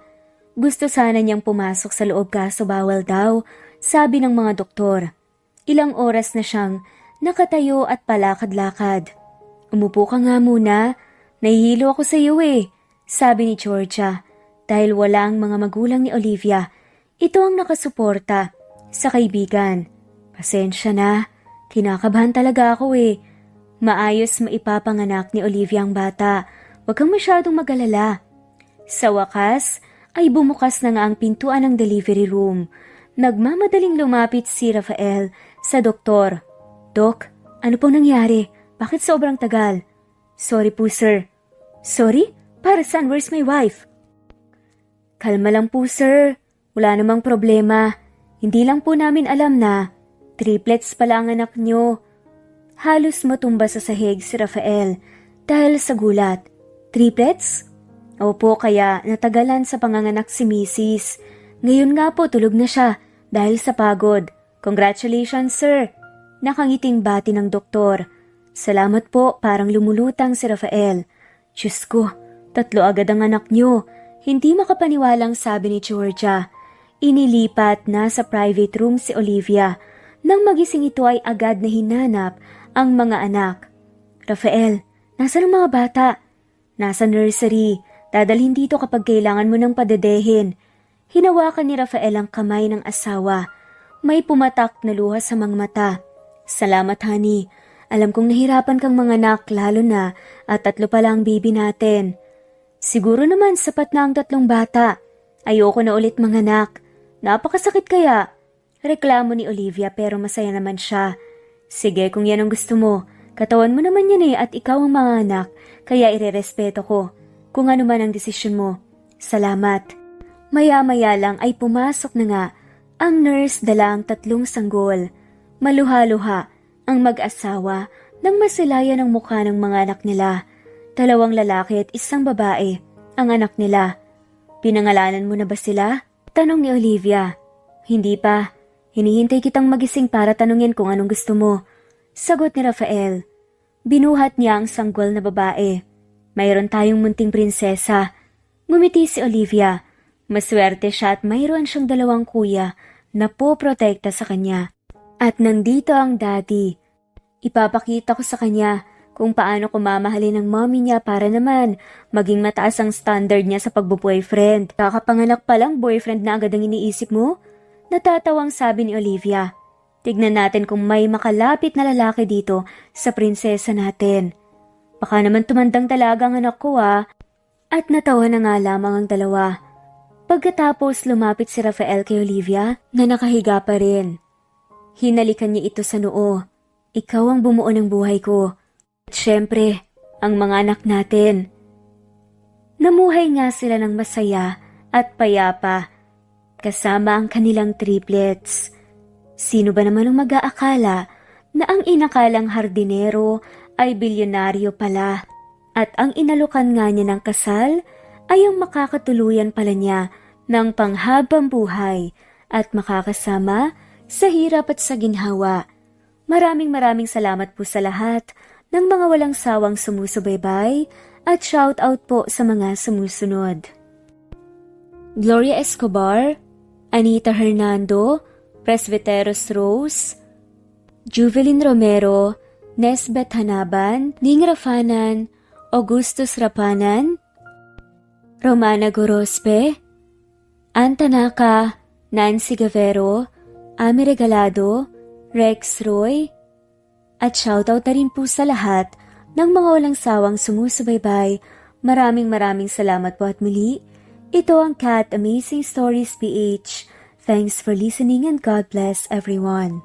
Gusto sana niyang pumasok sa loob kaso bawal daw, sabi ng mga doktor. Ilang oras na siyang nakatayo at palakad-lakad. Umupo ka nga muna, nahihilo ako sa iyo sabi ni Georgia. Dahil wala ang mga magulang ni Olivia, ito ang nakasuporta sa kaibigan. Pasensya na, kinakabahan talaga ako Maayos maipapanganak ni Olivia ang bata, huwag kang masyadong mag-alala. Sa wakas, ay bumukas na nga ang pintuan ng delivery room. Nagmamadaling lumapit si Rafael sa doktor. Dok, ano pong nangyari? Bakit sobrang tagal? Sorry po, sir. Sorry? Para saan? Where's my wife? Kalma lang po, sir. Wala namang problema. Hindi lang po namin alam na triplets pala ang anak nyo. Halos matumba sa sahig si Rafael dahil sa gulat. Triplets? Opo, kaya natagalan sa panganganak si Mrs. Ngayon nga po tulog na siya dahil sa pagod. Congratulations, sir. Nakangiting bati ng doktor. Salamat po, parang lumulutang si Rafael. Diyos ko, 3 agad ang anak niyo. Hindi makapaniwalang sabi ni Georgia. Inilipat na sa private room si Olivia. Nang magising ito ay agad na hinanap ang mga anak. Rafael, nasaan ang mga bata? Nasa nursery. Dadalhin dito kapag kailangan mo ng padedehin. Hinawakan ni Rafael ang kamay ng asawa. May pumatak na luha sa mga mata. Salamat, honey. Alam kong nahirapan kang manganak lalo na at 3 pa lang ang baby natin. Siguro naman sapat na ang 3 bata. Ayoko na ulit manganak. Napakasakit kaya? Reklamo ni Olivia pero masaya naman siya. Sige, kung yan ang gusto mo. Katawan mo naman yan at ikaw ang manganak, kaya irerespeto ko. Kung ano man ang desisyon mo. Salamat. Maya-maya lang ay pumasok na nga ang nurse dala ang 3 sanggol. Maluha-luha ang mag-asawa nang masilayan ang mukha ng mga anak nila. 2 lalaki at 1 babae ang anak nila. Pinangalanan mo na ba sila? Tanong ni Olivia. Hindi pa. Hinihintay kitang magising para tanungin kung anong gusto mo. Sagot ni Rafael. Binuhat niya ang sanggol na babae. Mayroon tayong munting prinsesa. Ngumiti si Olivia. Maswerte siya at mayroon siyang 2 kuya na poprotekta sa kanya. At nandito ang daddy. Ipapakita ko sa kanya kung paano ko mamahalin ng mommy niya para naman maging mataas ang standard niya sa pagbo-boyfriend. Kakapanganak pa lang boyfriend na agad ang iniisip mo? Natatawang sabi ni Olivia. Tignan natin kung may makalapit na lalaki dito sa prinsesa natin. Baka naman tumandang talaga ang anak ko At natawa na nga lamang ang 2. Pagkatapos lumapit si Rafael kay Olivia na nakahiga pa rin. Hinalikan niya ito sa noo. Ikaw ang bumuo ng buhay ko. At syempre, ang mga anak natin. Namuhay nga sila ng masaya at payapa, kasama ang kanilang triplets. Sino ba naman ang mag-aakala na ang inakalang hardinero ay bilyonaryo pala at ang inalukan nga niya ng kasal ay ang makakatuluyan pala niya ng panghabang buhay at makakasama sa hirap at sa ginhawa. Maraming salamat po sa lahat ng mga walang sawang sumusubaybay at shout out po sa mga sumusunod. Gloria Escobar, Anita Hernando, Presbiteros Rose, Juvelin Romero, Nesbeth Hanaban, Ning Rafanan, Augustus Rapanan, Romana Gorospe, Ann Tanaka, Nancy Gavero, Ami Regalado, Rex Roy, at shoutout na rin po sa lahat ng mga walang sawang sumusubaybay. Maraming salamat po at muli. Ito ang Cat Amazing Stories PH. Thanks for listening and God bless everyone.